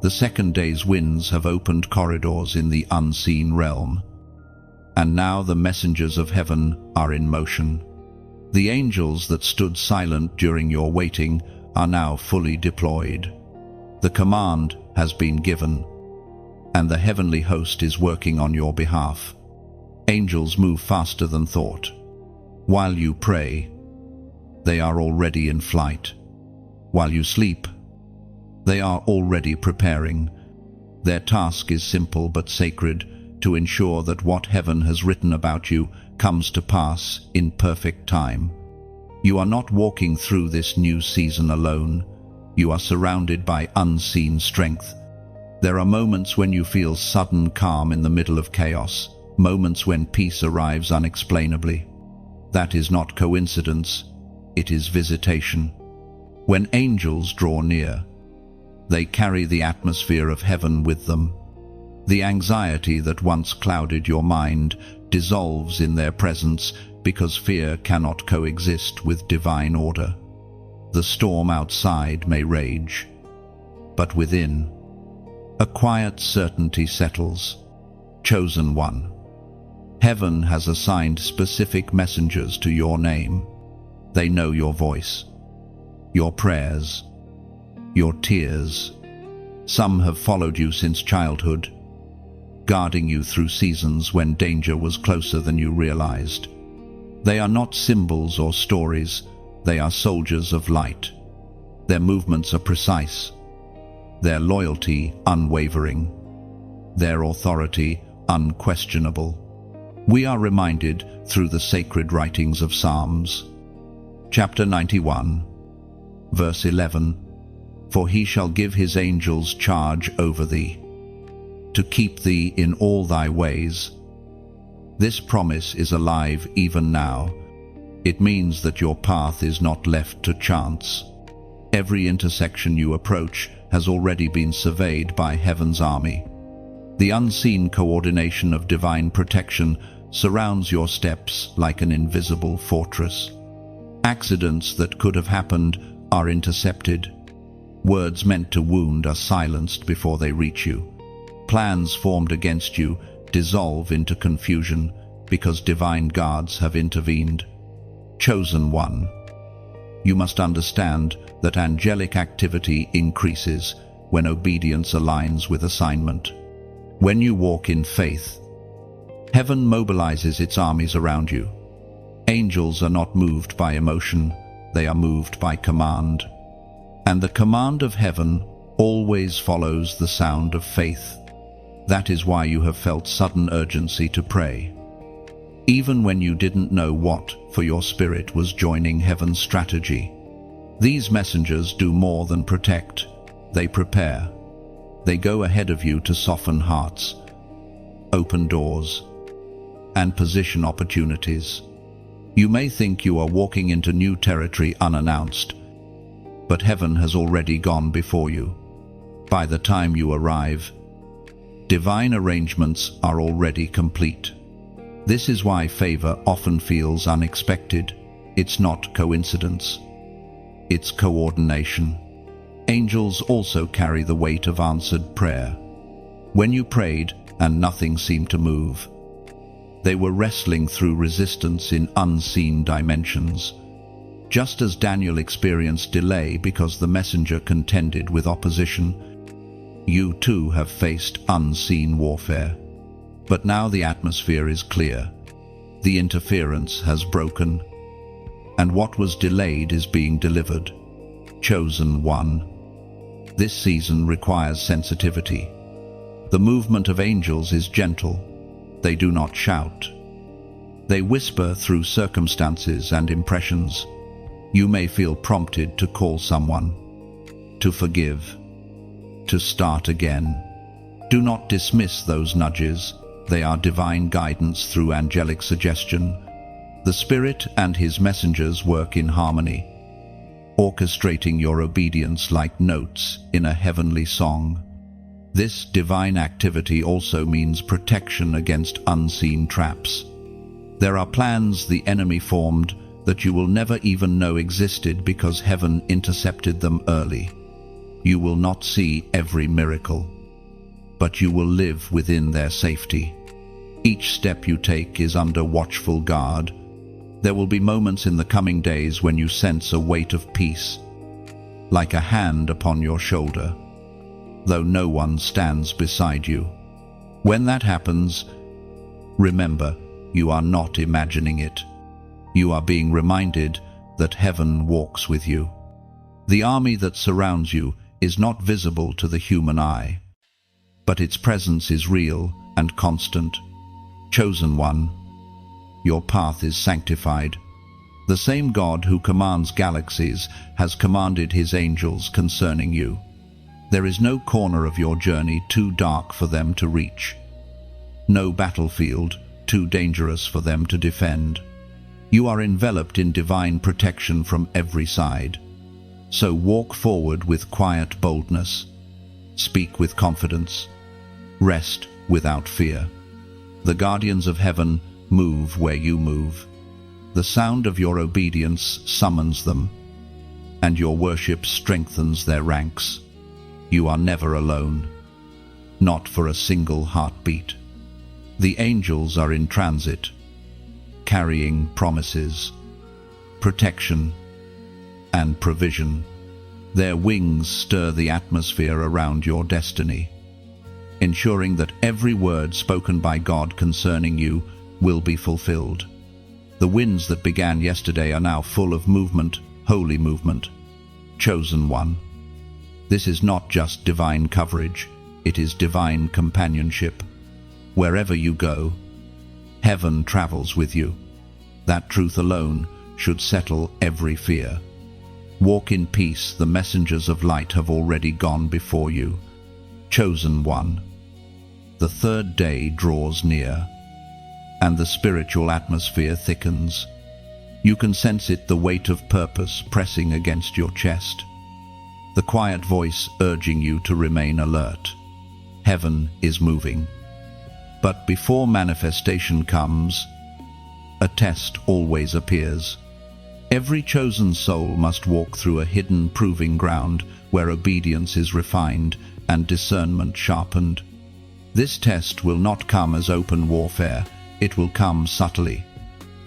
The second day's winds have opened corridors in the unseen realm. And now the messengers of heaven are in motion. The angels that stood silent during your waiting are now fully deployed. The command has been given, and the heavenly host is working on your behalf. Angels move faster than thought. While you pray, they are already in flight. While you sleep, they are already preparing. Their task is simple but sacred, to ensure that what heaven has written about you comes to pass in perfect time. You are not walking through this new season alone. You are surrounded by unseen strength. There are moments when you feel sudden calm in the middle of chaos, moments when peace arrives unexplainably. That is not coincidence, it is visitation. When angels draw near, they carry the atmosphere of heaven with them. The anxiety that once clouded your mind dissolves in their presence because fear cannot coexist with divine order. The storm outside may rage, but within, a quiet certainty settles. Chosen one. Heaven has assigned specific messengers to your name. They know your voice, your prayers, your tears. Some have followed you since childhood, guarding you through seasons when danger was closer than you realized. They are not symbols or stories, they are soldiers of light. Their movements are precise, their loyalty unwavering, their authority unquestionable. We are reminded through the sacred writings of Psalms. Chapter 91, verse 11, "For he shall give his angels charge over thee, to keep thee in all thy ways." This promise is alive even now. It means that your path is not left to chance. Every intersection you approach has already been surveyed by heaven's army. The unseen coordination of divine protection surrounds your steps like an invisible fortress. Accidents that could have happened are intercepted. Words meant to wound are silenced before they reach you. Plans formed against you dissolve into confusion because divine guards have intervened. Chosen one. You must understand that angelic activity increases when obedience aligns with assignment. When you walk in faith, heaven mobilizes its armies around you. Angels are not moved by emotion, they are moved by command. And the command of heaven always follows the sound of faith. That is why you have felt sudden urgency to pray, even when you didn't know what, for your spirit was joining heaven's strategy. These messengers do more than protect. They prepare. They go ahead of you to soften hearts, open doors, and position opportunities. You may think you are walking into new territory unannounced, but heaven has already gone before you. By the time you arrive, divine arrangements are already complete. This is why favor often feels unexpected. It's not coincidence. It's coordination. Angels also carry the weight of answered prayer. When you prayed and nothing seemed to move, they were wrestling through resistance in unseen dimensions. Just as Daniel experienced delay because the messenger contended with opposition, you too have faced unseen warfare. But now the atmosphere is clear. The interference has broken, and what was delayed is being delivered. Chosen one. This season requires sensitivity. The movement of angels is gentle. They do not shout. They whisper through circumstances and impressions. You may feel prompted to call someone, to forgive, to start again. Do not dismiss those nudges. They are divine guidance through angelic suggestion. The Spirit and His messengers work in harmony, orchestrating your obedience like notes in a heavenly song. This divine activity also means protection against unseen traps. There are plans the enemy formed that you will never even know existed because heaven intercepted them early. You will not see every miracle, but you will live within their safety. Each step you take is under watchful guard. There will be moments in the coming days when you sense a weight of peace, like a hand upon your shoulder, though no one stands beside you. When that happens, remember, you are not imagining it. You are being reminded that heaven walks with you. The army that surrounds you is not visible to the human eye, but its presence is real and constant. Chosen one, your path is sanctified. The same God who commands galaxies has commanded His angels concerning you. There is no corner of your journey too dark for them to reach, no battlefield too dangerous for them to defend. You are enveloped in divine protection from every side. So walk forward with quiet boldness, speak with confidence, rest without fear. The guardians of heaven move where you move. The sound of your obedience summons them, and your worship strengthens their ranks. You are never alone, not for a single heartbeat. The angels are in transit, carrying promises, protection, and provision. Their wings stir the atmosphere around your destiny, ensuring that every word spoken by God concerning you will be fulfilled. The winds that began yesterday are now full of movement, holy movement. Chosen one. This is not just divine coverage, it is divine companionship. Wherever you go, heaven travels with you. That truth alone should settle every fear. Walk in peace, the messengers of light have already gone before you. Chosen one. The third day draws near, and the spiritual atmosphere thickens. You can sense it, the weight of purpose pressing against your chest, the quiet voice urging you to remain alert. Heaven is moving. But before manifestation comes, a test always appears. Every chosen soul must walk through a hidden proving ground where obedience is refined and discernment sharpened. This test will not come as open warfare, it will come subtly.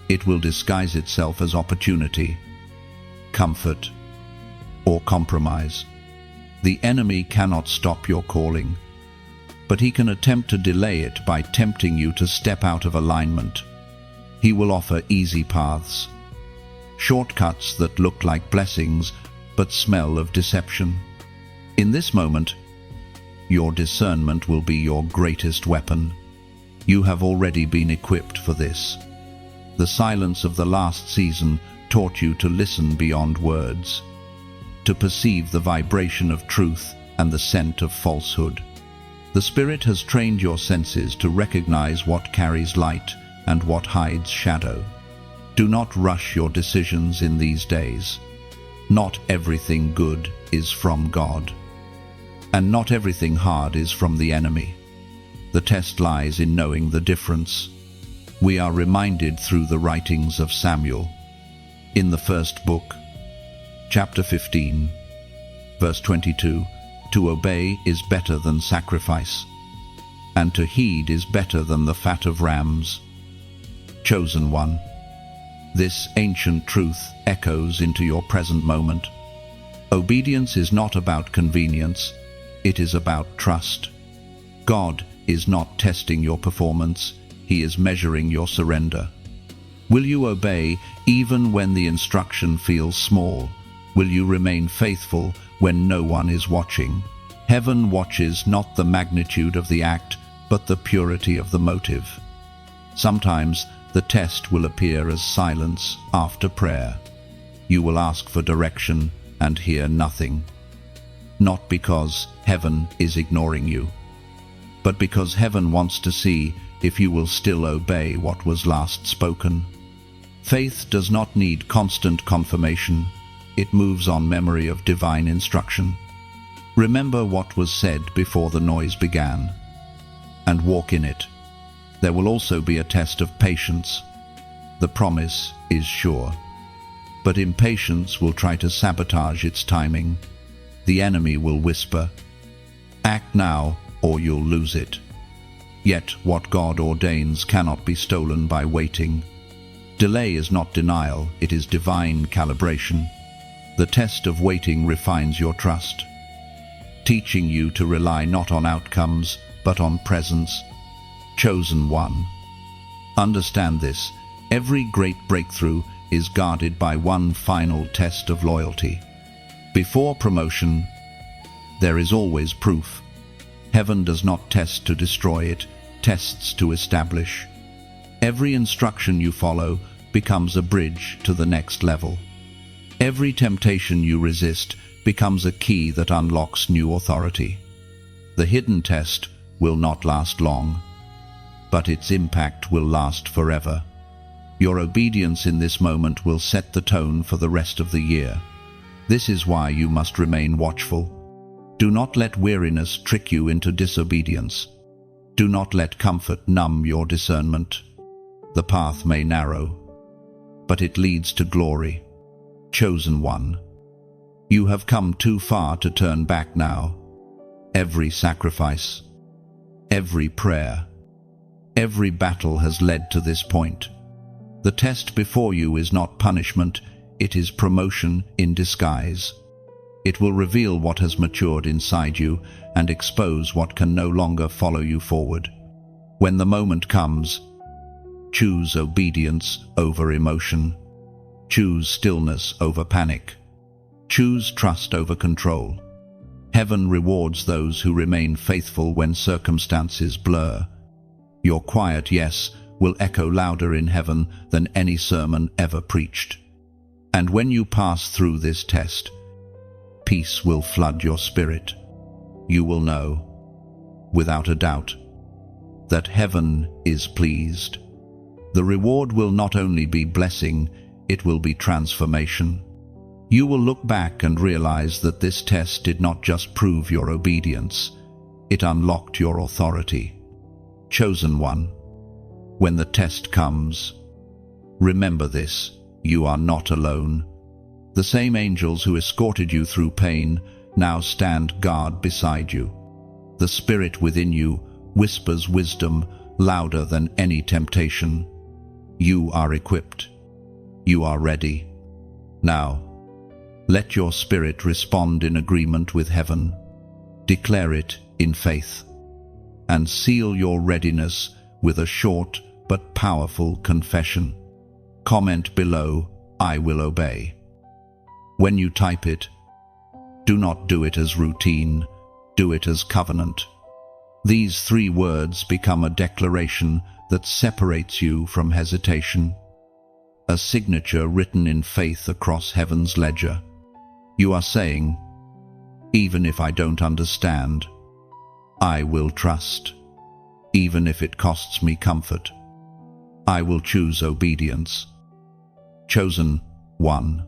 It will disguise itself as opportunity, comfort, or compromise. The enemy cannot stop your calling, but he can attempt to delay it by tempting you to step out of alignment. He will offer easy paths, shortcuts that look like blessings but smell of deception. In this moment, your discernment will be your greatest weapon. You have already been equipped for this. The silence of the last season taught you to listen beyond words, to perceive the vibration of truth and the scent of falsehood. The Spirit has trained your senses to recognize what carries light and what hides shadow. Do not rush your decisions in these days. Not everything good is from God, and not everything hard is from the enemy. The test lies in knowing the difference. We are reminded through the writings of Samuel. In the first book, chapter 15, verse 22, to obey is better than sacrifice, and to heed is better than the fat of rams. Chosen one, this ancient truth echoes into your present moment. Obedience is not about convenience, it is about trust. God is not testing your performance, He is measuring your surrender. Will you obey even when the instruction feels small? Will you remain faithful when no one is watching? Heaven watches not the magnitude of the act, but the purity of the motive. Sometimes the test will appear as silence after prayer. You will ask for direction and hear nothing. Not because heaven is ignoring you, but because heaven wants to see if you will still obey what was last spoken. Faith does not need constant confirmation. It moves on memory of divine instruction. Remember what was said before the noise began, and walk in it. There will also be a test of patience. The promise is sure, but impatience will try to sabotage its timing. The enemy will whisper, "Act now, or you'll lose it." Yet what God ordains cannot be stolen by waiting. Delay is not denial, it is divine calibration. The test of waiting refines your trust, teaching you to rely not on outcomes, but on presence. Chosen one. Understand this, every great breakthrough is guarded by one final test of loyalty. Before promotion, there is always proof. Heaven does not test to destroy, it tests to establish. Every instruction you follow becomes a bridge to the next level. Every temptation you resist becomes a key that unlocks new authority. The hidden test will not last long, but its impact will last forever. Your obedience in this moment will set the tone for the rest of the year. This is why you must remain watchful. Do not let weariness trick you into disobedience. Do not let comfort numb your discernment. The path may narrow, but it leads to glory. Chosen one. You have come too far to turn back now. Every sacrifice, every prayer, every battle has led to this point. The test before you is not punishment, it is promotion in disguise. It will reveal what has matured inside you and expose what can no longer follow you forward. When the moment comes, choose obedience over emotion. Choose stillness over panic. Choose trust over control. Heaven rewards those who remain faithful when circumstances blur. Your quiet yes will echo louder in heaven than any sermon ever preached. And when you pass through this test, peace will flood your spirit. You will know, without a doubt, that heaven is pleased. The reward will not only be blessing, it will be transformation. You will look back and realize that this test did not just prove your obedience, it unlocked your authority. Chosen one, when the test comes, remember this, you are not alone. The same angels who escorted you through pain now stand guard beside you. The Spirit within you whispers wisdom louder than any temptation. You are equipped. You are ready. Now, let your spirit respond in agreement with heaven. Declare it in faith, and seal your readiness with a short but powerful confession. Comment below, "I will obey." When you type it, Do not do it as routine, do it as covenant. These 3 words become a declaration that separates you from hesitation, a signature written in faith across heaven's ledger. You are saying, even if I don't understand, I will trust. Even if it costs me comfort, I will choose obedience. Chosen one.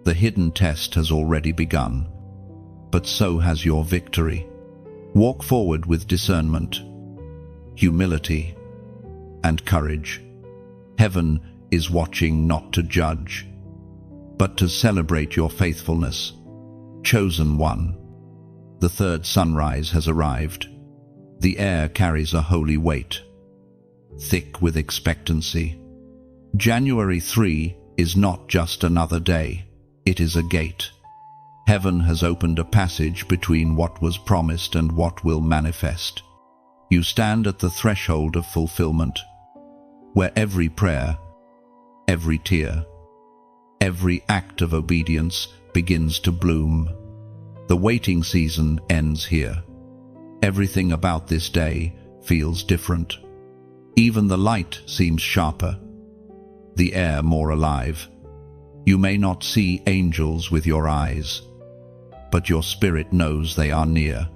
The hidden test has already begun, but so has your victory. Walk forward with discernment, humility, and courage. Heaven is watching not to judge, but to celebrate your faithfulness. Chosen one. The 3rd sunrise has arrived. The air carries a holy weight, thick with expectancy. January 3 is not just another day, it is a gate. Heaven has opened a passage between what was promised and what will manifest. You stand at the threshold of fulfillment, where every prayer, every tear, every act of obedience begins to bloom. The waiting season ends here. Everything about this day feels different. Even the light seems sharper, the air more alive. You may not see angels with your eyes, but your spirit knows they are near.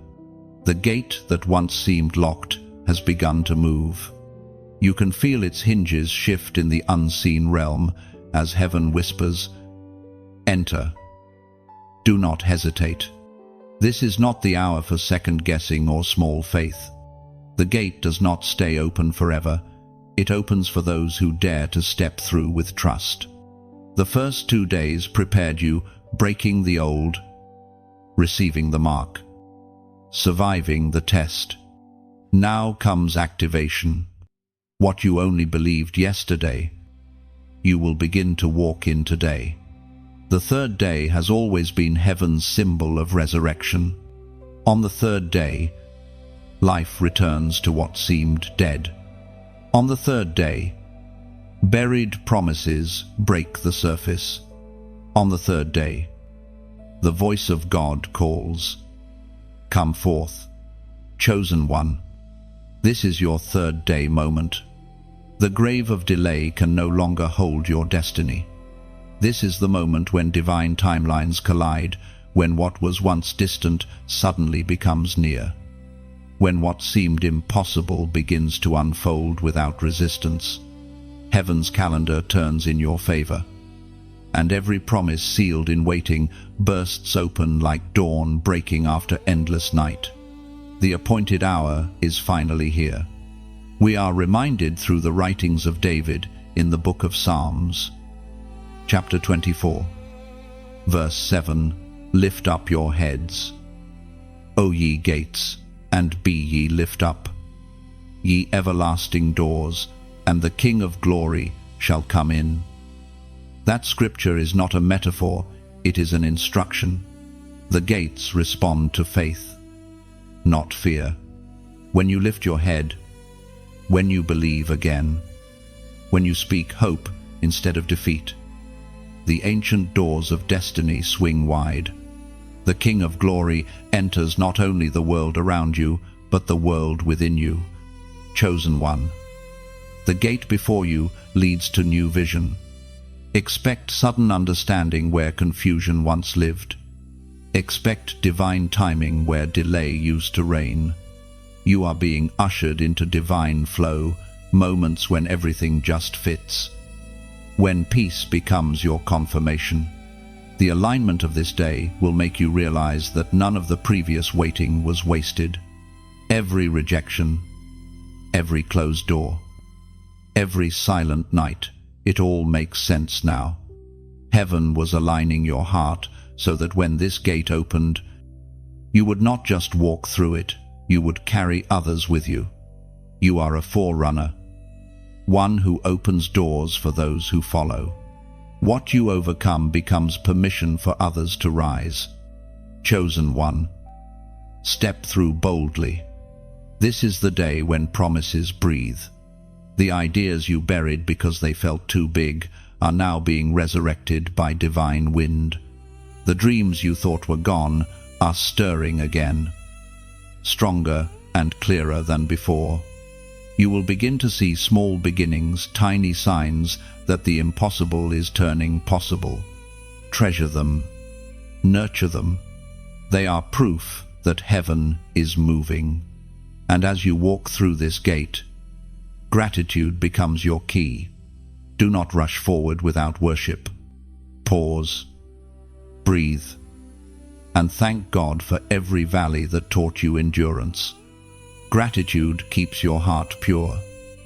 The gate that once seemed locked has begun to move. You can feel its hinges shift in the unseen realm as heaven whispers, "Enter. Do not hesitate." This is not the hour for second-guessing or small faith. The gate does not stay open forever. It opens for those who dare to step through with trust. The first 2 days prepared you, breaking the old, receiving the mark, surviving the test. Now comes activation. What you only believed yesterday, you will begin to walk in today. The 3rd day has always been heaven's symbol of resurrection. On the 3rd day, life returns to what seemed dead. On the 3rd day, buried promises break the surface. On the 3rd day, the voice of God calls, "Come forth, chosen one." This is your 3rd day moment. The grave of delay can no longer hold your destiny. This is the moment when divine timelines collide, when what was once distant suddenly becomes near, when what seemed impossible begins to unfold without resistance. Heaven's calendar turns in your favor, and every promise sealed in waiting bursts open like dawn breaking after endless night. The appointed hour is finally here. We are reminded through the writings of David in the book of Psalms, chapter 24, verse 7, "Lift up your heads, O ye gates, and be ye lift up, ye everlasting doors, and the King of glory shall come in." That scripture is not a metaphor, it is an instruction. The gates respond to faith, not fear. When you lift your head, when you believe again, when you speak hope instead of defeat, the ancient doors of destiny swing wide. The King of glory enters not only the world around you, but the world within you. Chosen one. The gate before you leads to new vision. Expect sudden understanding where confusion once lived. Expect divine timing where delay used to reign. You are being ushered into divine flow, moments when everything just fits. When peace becomes your confirmation. The alignment of this day will make you realize that none of the previous waiting was wasted. Every rejection, every closed door, every silent night, it all makes sense now. Heaven was aligning your heart so that when this gate opened, you would not just walk through it, you would carry others with you. You are a forerunner, one who opens doors for those who follow. What you overcome becomes permission for others to rise. Chosen one. Step through boldly. This is the day when promises breathe. The ideas you buried because they felt too big are now being resurrected by divine wind. The dreams you thought were gone are stirring again, stronger and clearer than before. You will begin to see small beginnings, tiny signs that the impossible is turning possible. Treasure them, nurture them. They are proof that heaven is moving. And as you walk through this gate, gratitude becomes your key. Do not rush forward without worship. Pause, breathe, and thank God for every valley that taught you endurance. Gratitude keeps your heart pure.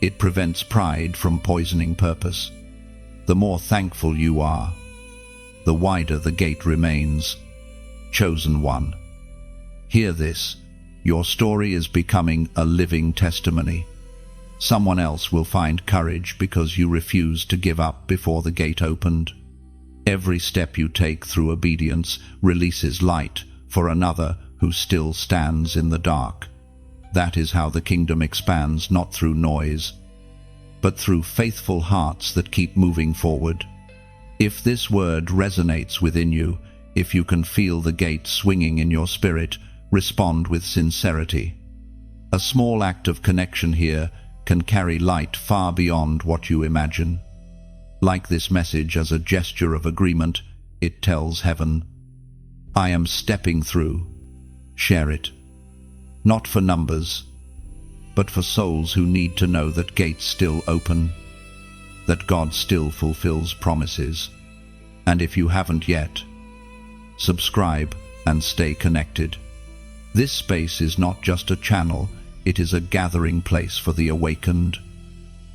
It prevents pride from poisoning purpose. The more thankful you are, the wider the gate remains. Chosen one, hear this. Your story is becoming a living testimony. Someone else will find courage because you refused to give up before the gate opened. Every step you take through obedience releases light for another who still stands in the dark. That is how the kingdom expands, not through noise, but through faithful hearts that keep moving forward. If this word resonates within you, if you can feel the gate swinging in your spirit, respond with sincerity. A small act of connection here can carry light far beyond what you imagine. Like this message as a gesture of agreement, it tells heaven, I am stepping through. Share it. Not for numbers, but for souls who need to know that gates still open, that God still fulfills promises. And if you haven't yet, subscribe and stay connected. This space is not just a channel, it is a gathering place for the awakened.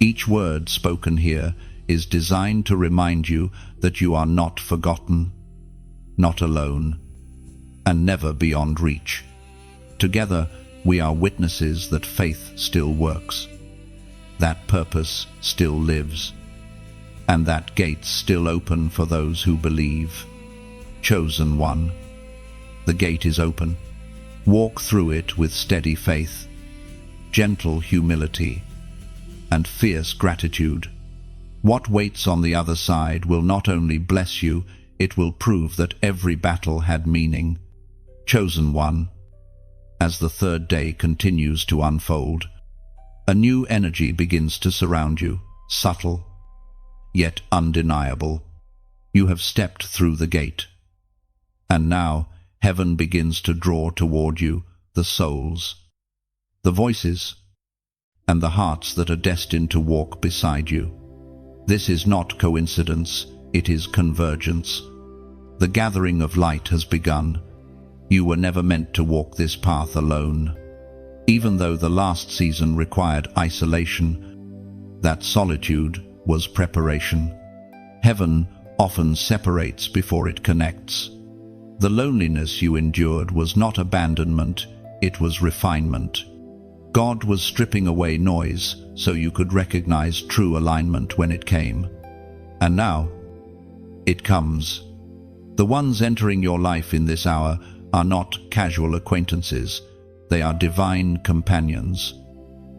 Each word spoken here is designed to remind you that you are not forgotten, not alone, and never beyond reach. Together, we are witnesses that faith still works, that purpose still lives, and that gates still open for those who believe. Chosen one, the gate is open. Walk through it with steady faith, gentle humility, and fierce gratitude. What waits on the other side will not only bless you, it will prove that every battle had meaning. Chosen one, as the third day continues to unfold, a new energy begins to surround you, subtle, yet undeniable. You have stepped through the gate, and now heaven begins to draw toward you the souls, the voices, and the hearts that are destined to walk beside you. This is not coincidence, it is convergence. The gathering of light has begun. You were never meant to walk this path alone. Even though the last season required isolation, that solitude was preparation. Heaven often separates before it connects. The loneliness you endured was not abandonment, it was refinement. God was stripping away noise so you could recognize true alignment when it came. And now, it comes. The ones entering your life in this hour are not casual acquaintances, they are divine companions.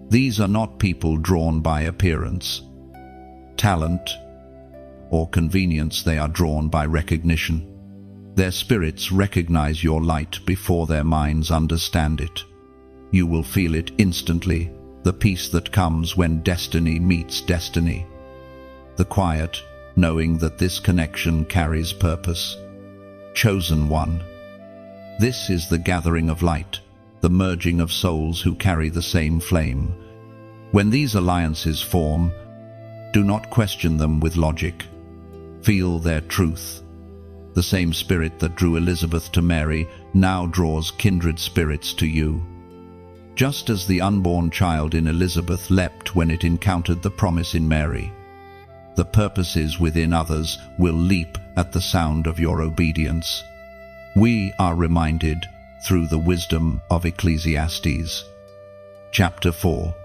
These are not people drawn by appearance, talent, or convenience. They are drawn by recognition. Their spirits recognize your light before their minds understand it. You will feel it instantly, the peace that comes when destiny meets destiny. The quiet, knowing that this connection carries purpose. Chosen one. This is the gathering of light, the merging of souls who carry the same flame. When these alliances form, do not question them with logic. Feel their truth. The same spirit that drew Elizabeth to Mary now draws kindred spirits to you. Just as the unborn child in Elizabeth leapt when it encountered the promise in Mary, the purposes within others will leap at the sound of your obedience. We are reminded through the wisdom of Ecclesiastes. Chapter 4,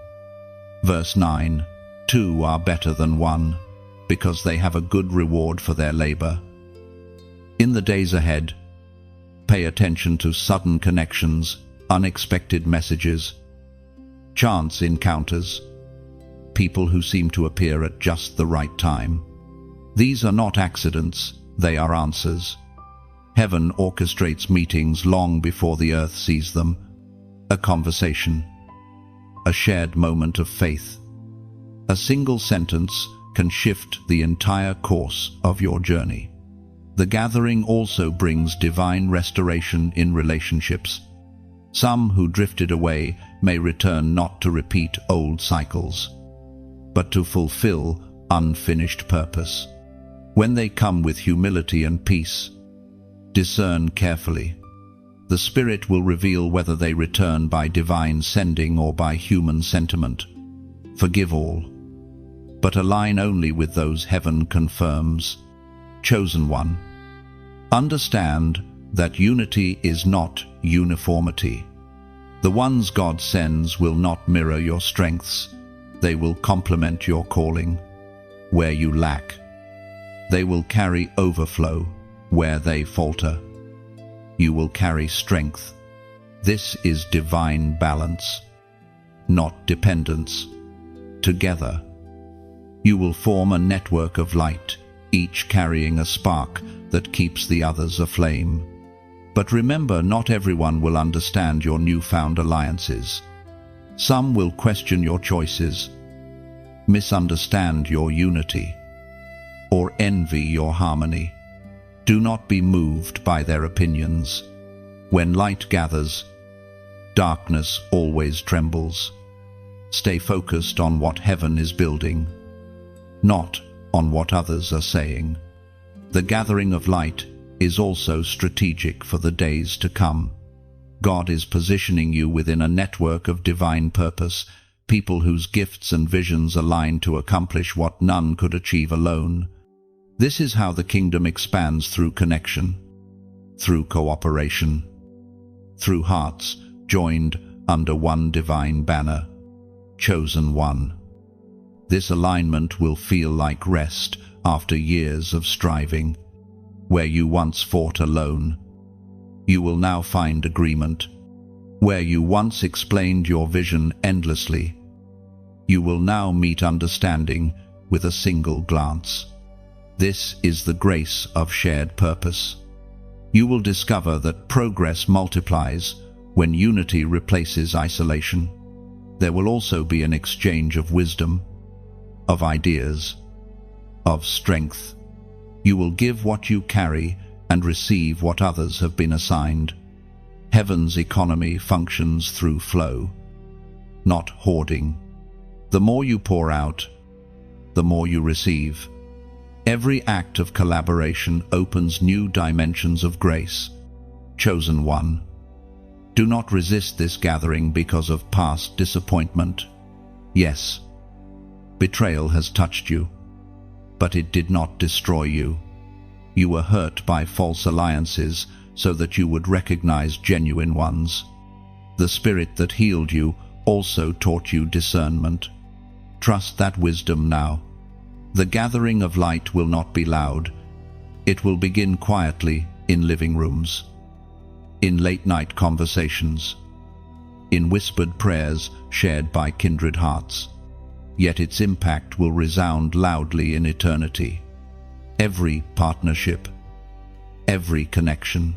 verse 9, 2 are better than one, because they have a good reward for their labor. In the days ahead, pay attention to sudden connections, unexpected messages, chance encounters, people who seem to appear at just the right time. These are not accidents, they are answers. Heaven orchestrates meetings long before the earth sees them. A conversation, a shared moment of faith. A single sentence can shift the entire course of your journey. The gathering also brings divine restoration in relationships. Some who drifted away may return not to repeat old cycles, but to fulfill unfinished purpose. When they come with humility and peace, discern carefully. The Spirit will reveal whether they return by divine sending or by human sentiment. Forgive all, but align only with those heaven confirms. Chosen one. Understand that unity is not uniformity. The ones God sends will not mirror your strengths. They will complement your calling. Where you lack, they will carry overflow. Where they falter, you will carry strength. This is divine balance, not dependence. Together, you will form a network of light, each carrying a spark that keeps the others aflame. But remember, not everyone will understand your newfound alliances. Some will question your choices, misunderstand your unity, or envy your harmony. Do not be moved by their opinions. When light gathers, darkness always trembles. Stay focused on what heaven is building, not on what others are saying. The gathering of light is also strategic for the days to come. God is positioning you within a network of divine purpose, people whose gifts and visions align to accomplish what none could achieve alone. This is how the kingdom expands, through connection, through cooperation, through hearts joined under one divine banner. Chosen one. This alignment will feel like rest after years of striving. Where you once fought alone, you will now find agreement. Where you once explained your vision endlessly, you will now meet understanding with a single glance. This is the grace of shared purpose. You will discover that progress multiplies when unity replaces isolation. There will also be an exchange of wisdom, of ideas, of strength. You will give what you carry and receive what others have been assigned. Heaven's economy functions through flow, not hoarding. The more you pour out, the more you receive. Every act of collaboration opens new dimensions of grace. Chosen one. Do not resist this gathering because of past disappointment. Yes, betrayal has touched you, but it did not destroy you. You were hurt by false alliances so that you would recognize genuine ones. The Spirit that healed you also taught you discernment. Trust that wisdom now. The gathering of light will not be loud. It will begin quietly in living rooms, in late-night conversations, in whispered prayers shared by kindred hearts. Yet its impact will resound loudly in eternity. Every partnership, every connection,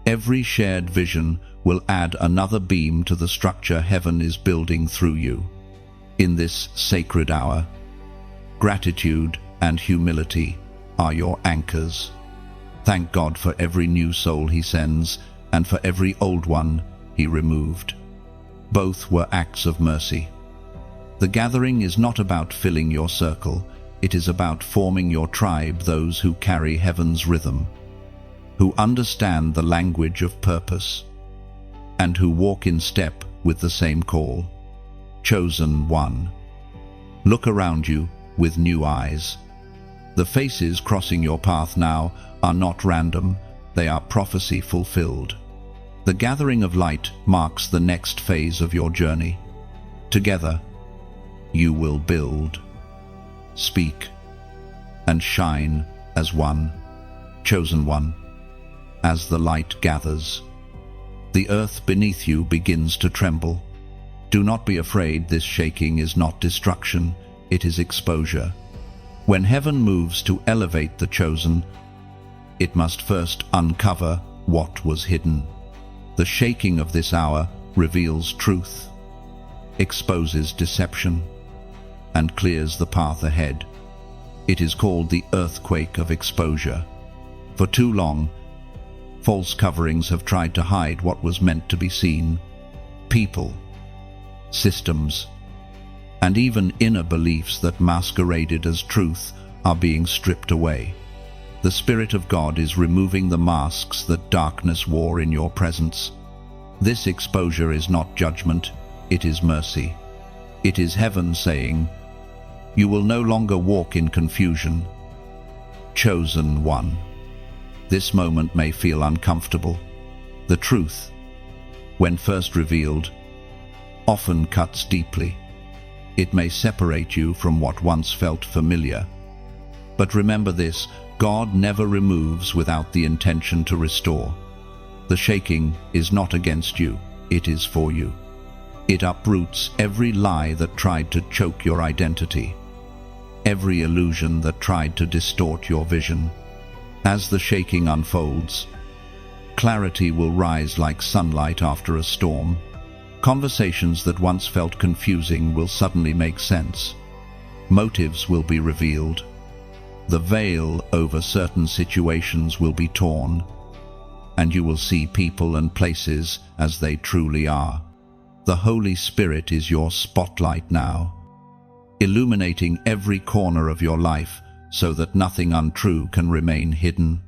every shared vision will add another beam to the structure heaven is building through you. In this sacred hour, gratitude and humility are your anchors. Thank God for every new soul He sends and for every old one He removed. Both were acts of mercy. The gathering is not about filling your circle. It is about forming your tribe, those who carry heaven's rhythm, who understand the language of purpose, and who walk in step with the same call. Chosen one. Look around you with new eyes. The faces crossing your path now are not random, they are prophecy fulfilled. The gathering of light marks the next phase of your journey. Together, you will build, speak, and shine as one. Chosen one. As the light gathers, the earth beneath you begins to tremble. Do not be afraid. This shaking is not destruction, it is exposure. When heaven moves to elevate the chosen, it must first uncover what was hidden. The shaking of this hour reveals truth, exposes deception, and clears the path ahead. It is called the earthquake of exposure. For too long, false coverings have tried to hide what was meant to be seen. People, systems, and even inner beliefs that masqueraded as truth are being stripped away. The Spirit of God is removing the masks that darkness wore in your presence. This exposure is not judgment, it is mercy. It is heaven saying, "You will no longer walk in confusion." Chosen one. This moment may feel uncomfortable. The truth, when first revealed, often cuts deeply. It may separate you from what once felt familiar. But remember this, God never removes without the intention to restore. The shaking is not against you, it is for you. It uproots every lie that tried to choke your identity, every illusion that tried to distort your vision. As the shaking unfolds, clarity will rise like sunlight after a storm. Conversations that once felt confusing will suddenly make sense. Motives will be revealed. The veil over certain situations will be torn, and you will see people and places as they truly are. The Holy Spirit is your spotlight now, illuminating every corner of your life so that nothing untrue can remain hidden.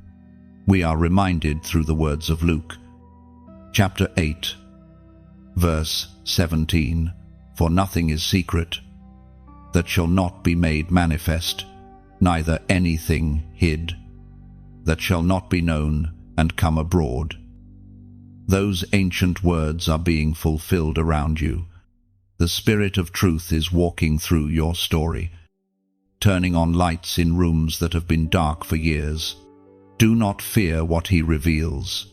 We are reminded through the words of Luke, chapter 8, verse 17, "For nothing is secret that shall not be made manifest, neither anything hid that shall not be known and come abroad." Those ancient words are being fulfilled around you. The Spirit of truth is walking through your story, turning on lights in rooms that have been dark for years. Do not fear what He reveals.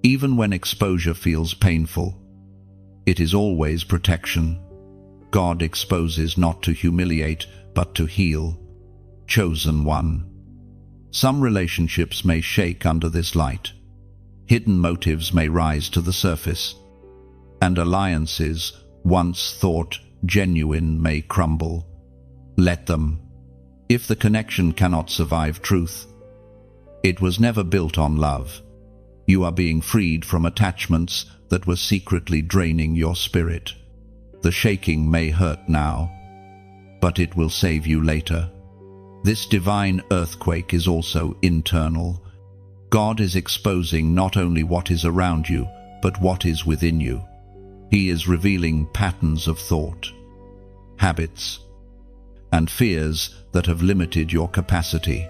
Even when exposure feels painful, it is always protection. God exposes not to humiliate, but to heal. Chosen one. Some relationships may shake under this light. Hidden motives may rise to the surface, and alliances, once thought genuine, may crumble. Let them. If the connection cannot survive truth, it was never built on love. You are being freed from attachments that were secretly draining your spirit. The shaking may hurt now, but it will save you later. This divine earthquake is also internal. God is exposing not only what is around you, but what is within you. He is revealing patterns of thought, habits, and fears that have limited your capacity.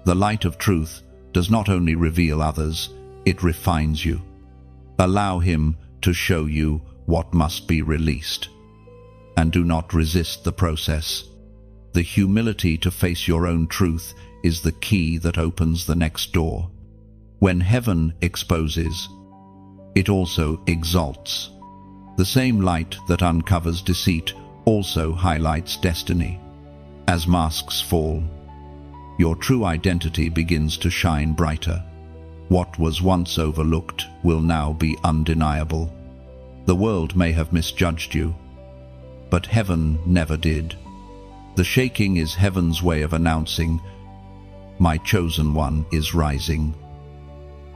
The light of truth does not only reveal others, it refines you. Allow Him to show you what must be released. And do not resist the process. The humility to face your own truth is the key that opens the next door. When heaven exposes, it also exalts. The same light that uncovers deceit also highlights destiny. As masks fall, your true identity begins to shine brighter. What was once overlooked will now be undeniable. The world may have misjudged you, but heaven never did. The shaking is heaven's way of announcing, "My chosen one is rising."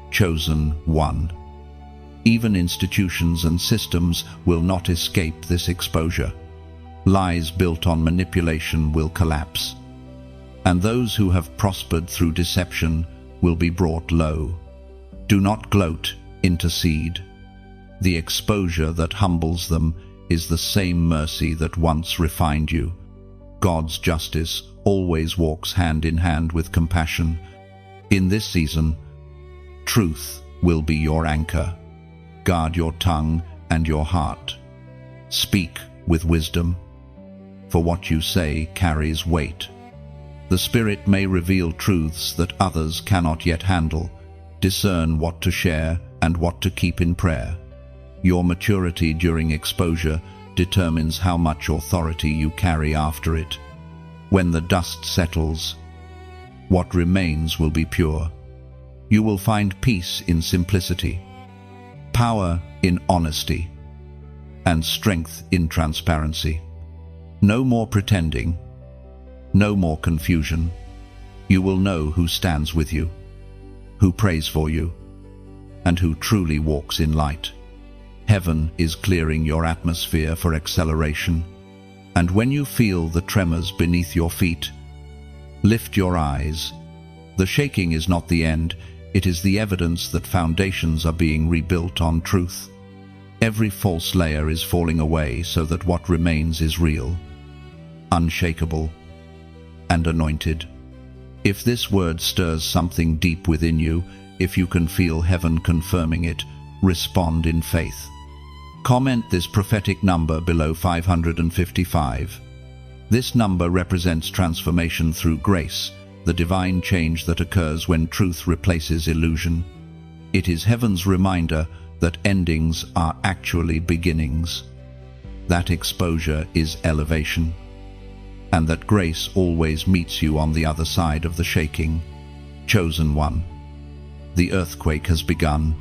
Chosen one. Even institutions and systems will not escape this exposure. Lies built on manipulation will collapse, and those who have prospered through deception will be brought low. Do not gloat, intercede. The exposure that humbles them is the same mercy that once refined you. God's justice always walks hand in hand with compassion. In this season, truth will be your anchor. Guard your tongue and your heart. Speak with wisdom, for what you say carries weight. The Spirit may reveal truths that others cannot yet handle. Discern what to share and what to keep in prayer. Your maturity during exposure determines how much authority you carry after it. When the dust settles, what remains will be pure. You will find peace in simplicity, power in honesty, and strength in transparency. No more pretending, no more confusion. You will know who stands with you, who prays for you, and who truly walks in light. Heaven is clearing your atmosphere for acceleration, and when you feel the tremors beneath your feet, lift your eyes. The shaking is not the end, it is the evidence that foundations are being rebuilt on truth. Every false layer is falling away so that what remains is real, unshakable, and anointed. If this word stirs something deep within you, if you can feel heaven confirming it, respond in faith. Comment this prophetic number below 555. This number represents transformation through grace, the divine change that occurs when truth replaces illusion. It is heaven's reminder that endings are actually beginnings, that exposure is elevation, and that grace always meets you on the other side of the shaking. Chosen one, the earthquake has begun,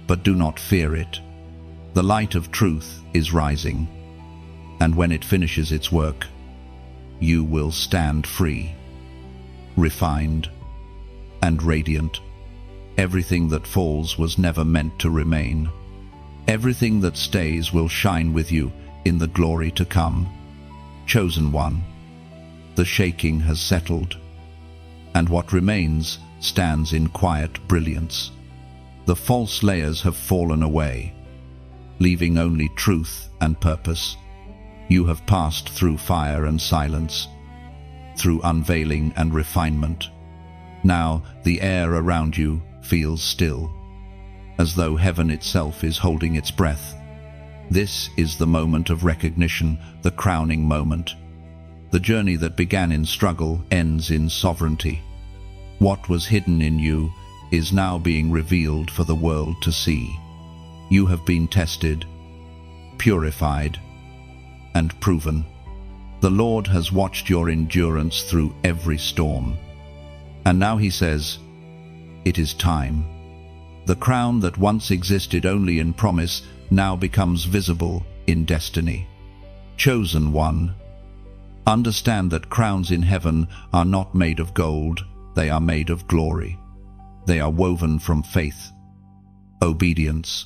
but do not fear it. The light of truth is rising, and when it finishes its work, you will stand free, refined, and radiant. Everything that falls was never meant to remain. Everything that stays will shine with you in the glory to come. Chosen one, the shaking has settled, and what remains stands in quiet brilliance. The false layers have fallen away, leaving only truth and purpose. You have passed through fire and silence, through unveiling and refinement. Now the air around you feels still, as though heaven itself is holding its breath. This is the moment of recognition, the crowning moment. The journey that began in struggle ends in sovereignty. What was hidden in you is now being revealed for the world to see. You have been tested, purified, and proven. The Lord has watched your endurance through every storm. And now he says, it is time. The crown that once existed only in promise now becomes visible in destiny. Chosen one, understand that crowns in heaven are not made of gold, they are made of glory. They are woven from faith, obedience,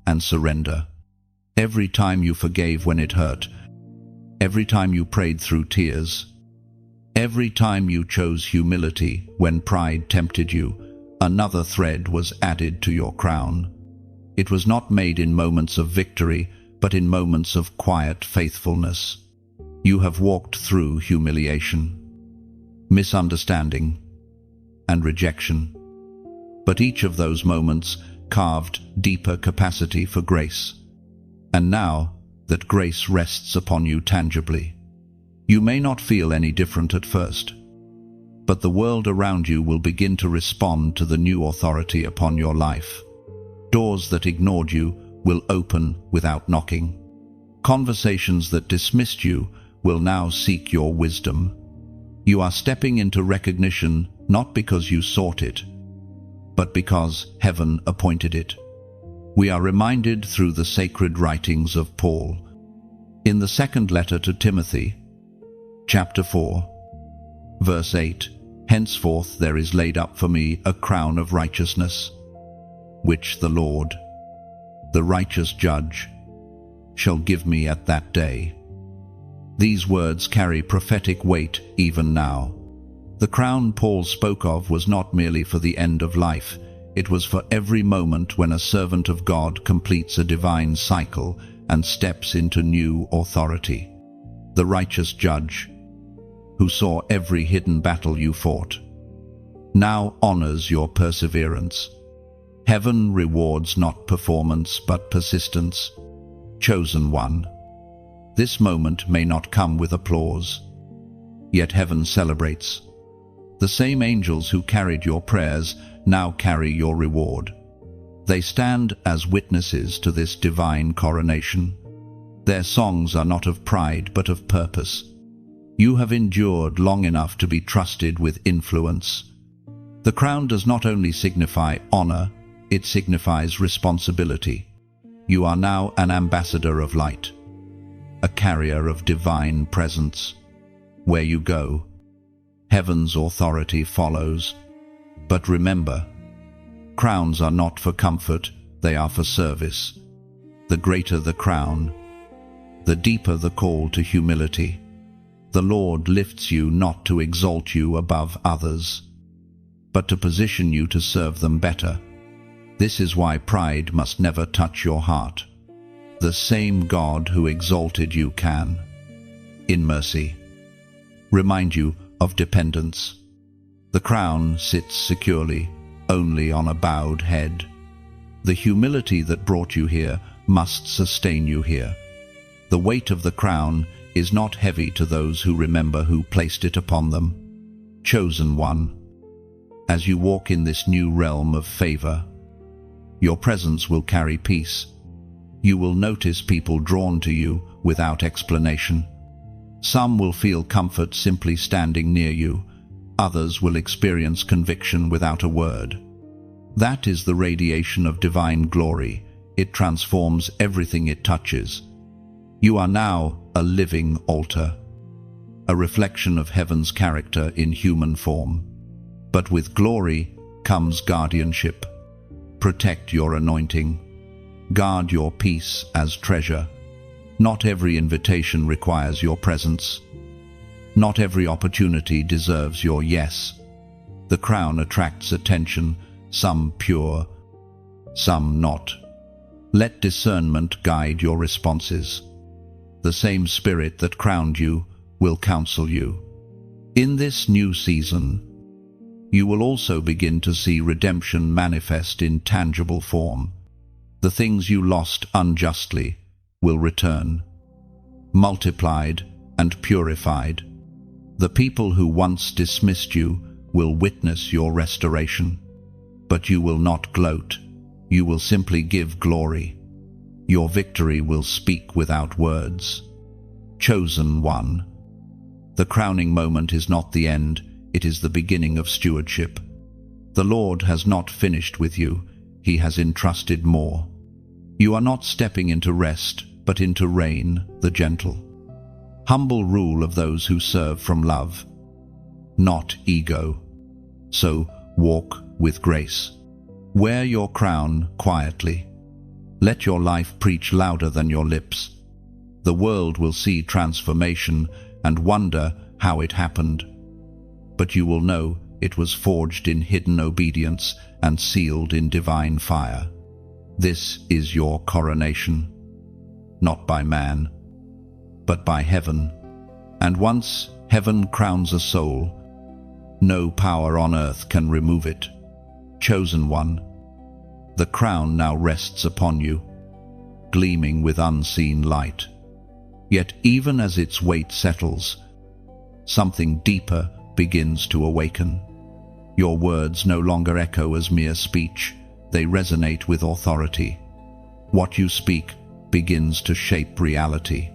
and surrender. Every time you forgave when it hurt, every time you prayed through tears, every time you chose humility when pride tempted you, another thread was added to your crown. It was not made in moments of victory, but in moments of quiet faithfulness. You have walked through humiliation, misunderstanding, and rejection. But each of those moments carved deeper capacity for grace. And now that grace rests upon you tangibly, you may not feel any different at first, but the world around you will begin to respond to the new authority upon your life. Doors that ignored you will open without knocking. Conversations that dismissed you will now seek your wisdom. You are stepping into recognition not because you sought it, but because heaven appointed it. We are reminded through the sacred writings of Paul. In the second letter to Timothy, chapter 4, verse 8, henceforth there is laid up for me a crown of righteousness, which the Lord, the righteous judge, shall give me at that day. These words carry prophetic weight even now. The crown Paul spoke of was not merely for the end of life, it was for every moment when a servant of God completes a divine cycle and steps into new authority. The righteous judge, who saw every hidden battle you fought, now honors your perseverance. Heaven rewards not performance but persistence. Chosen one, this moment may not come with applause, yet heaven celebrates. The same angels who carried your prayers now carry your reward. They stand as witnesses to this divine coronation. Their songs are not of pride but of purpose. You have endured long enough to be trusted with influence. The crown does not only signify honor, it signifies responsibility. You are now an ambassador of light, a carrier of divine presence. Where you go, heaven's authority follows. But remember, crowns are not for comfort, they are for service. The greater the crown, the deeper the call to humility. The Lord lifts you not to exalt you above others, but to position you to serve them better. This is why pride must never touch your heart. The same God who exalted you can, in mercy, remind you of dependence. The crown sits securely, only on a bowed head. The humility that brought you here must sustain you here. The weight of the crown is not heavy to those who remember who placed it upon them. Chosen one, as you walk in this new realm of favor, your presence will carry peace. You will notice people drawn to you without explanation. Some will feel comfort simply standing near you. Others will experience conviction without a word. That is the radiation of divine glory. It transforms everything it touches. You are now a living altar, a reflection of heaven's character in human form. But with glory comes guardianship. Protect your anointing. Guard your peace as treasure. Not every invitation requires your presence. Not every opportunity deserves your yes. The crown attracts attention, some pure, some not. Let discernment guide your responses. The same Spirit that crowned you will counsel you. In this new season, you will also begin to see redemption manifest in tangible form. The things you lost unjustly will return, multiplied and purified. The people who once dismissed you will witness your restoration. But you will not gloat. You will simply give glory. Your victory will speak without words. Chosen one. The crowning moment is not the end, it is the beginning of stewardship. The Lord has not finished with you, He has entrusted more. You are not stepping into rest, but into reign, the gentle, humble rule of those who serve from love, not ego. So walk with grace. Wear your crown quietly. Let your life preach louder than your lips. The world will see transformation and wonder how it happened. But you will know it was forged in hidden obedience and sealed in divine fire. This is your coronation, not by man, but by heaven. And once heaven crowns a soul, no power on earth can remove it. Chosen one, the crown now rests upon you, gleaming with unseen light. Yet even as its weight settles, something deeper begins to awaken. Your words no longer echo as mere speech, they resonate with authority. What you speak begins to shape reality.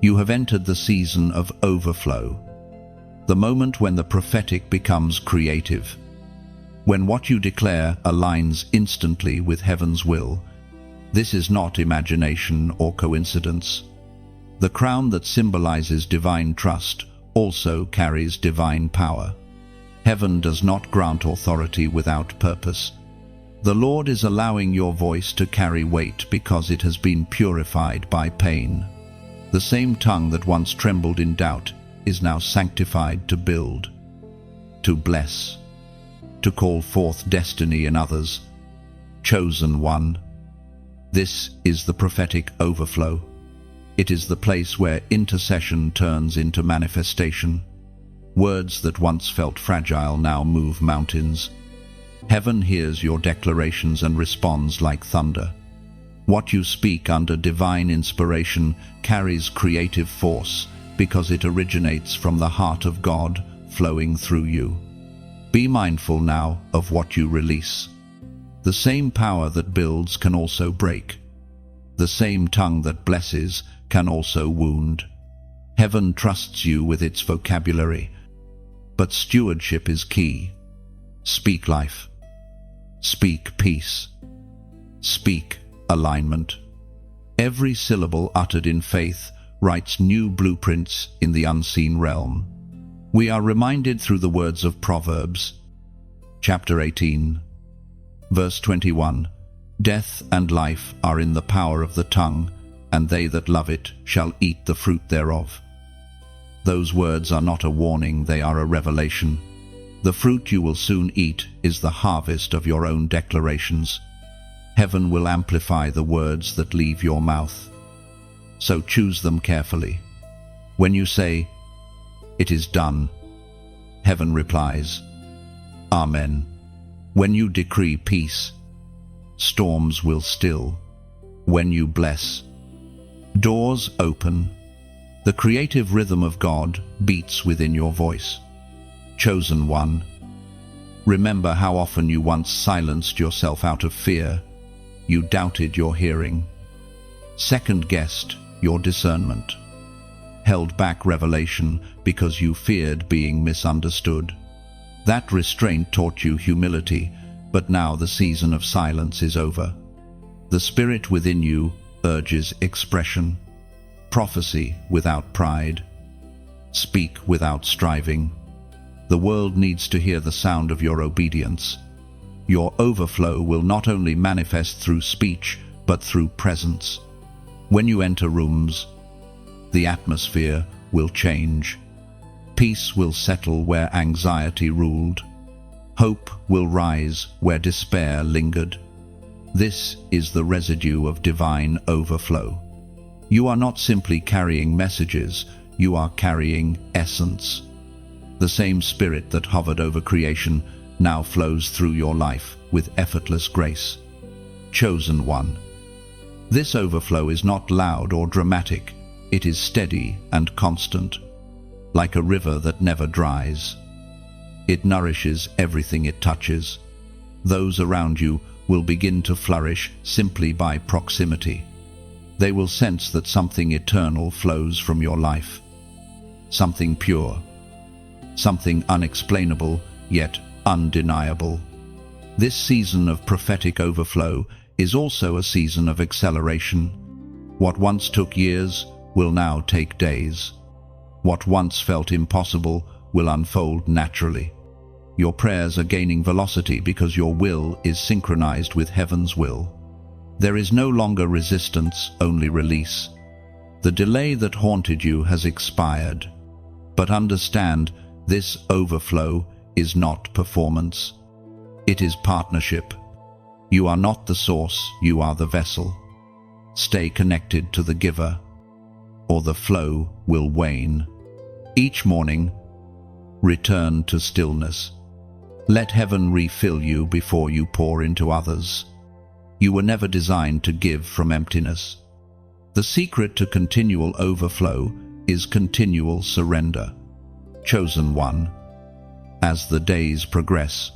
You have entered the season of overflow, the moment when the prophetic becomes creative, when what you declare aligns instantly with heaven's will. This is not imagination or coincidence. The crown that symbolizes divine trust also carries divine power. Heaven does not grant authority without purpose. The Lord is allowing your voice to carry weight because it has been purified by pain. The same tongue that once trembled in doubt is now sanctified to build, to bless, to call forth destiny in others. Chosen one. This is the prophetic overflow. It is the place where intercession turns into manifestation. Words that once felt fragile now move mountains. Heaven hears your declarations and responds like thunder. What you speak under divine inspiration carries creative force because it originates from the heart of God flowing through you. Be mindful now of what you release. The same power that builds can also break. The same tongue that blesses can also wound. Heaven trusts you with its vocabulary, but stewardship is key. Speak life. Speak peace. Speak alignment. Every syllable uttered in faith writes new blueprints in the unseen realm. We are reminded through the words of Proverbs, chapter 18, verse 21, "Death and life are in the power of the tongue, and they that love it shall eat the fruit thereof." Those words are not a warning, they are a revelation. The fruit you will soon eat is the harvest of your own declarations. Heaven will amplify the words that leave your mouth. So choose them carefully. When you say, "It is done," heaven replies, "Amen." When you decree peace, storms will still. When you bless, doors open. The creative rhythm of God beats within your voice. Chosen one, remember how often you once silenced yourself out of fear. You doubted your hearing, second-guessed your discernment, held back revelation because you feared being misunderstood. That restraint taught you humility, but now the season of silence is over. The spirit within you urges expression, prophecy without pride, speak without striving. The world needs to hear the sound of your obedience. Your overflow will not only manifest through speech, but through presence. When you enter rooms, the atmosphere will change. Peace will settle where anxiety ruled. Hope will rise where despair lingered. This is the residue of divine overflow. You are not simply carrying messages, you are carrying essence. The same spirit that hovered over creation now flows through your life with effortless grace. Chosen one. This overflow is not loud or dramatic, it is steady and constant, like a river that never dries. It nourishes everything it touches. Those around you will begin to flourish simply by proximity. They will sense that something eternal flows from your life, something pure, something unexplainable yet undeniable. This season of prophetic overflow is also a season of acceleration. What once took years will now take days. What once felt impossible will unfold naturally. Your prayers are gaining velocity because your will is synchronized with heaven's will. There is no longer resistance, only release. The delay that haunted you has expired. But understand, this overflow is not performance. It is partnership. You are not the source, you are the vessel. Stay connected to the giver, or the flow will wane. Each morning, return to stillness. Let heaven refill you before you pour into others. You were never designed to give from emptiness. The secret to continual overflow is continual surrender. Chosen one, as the days progress,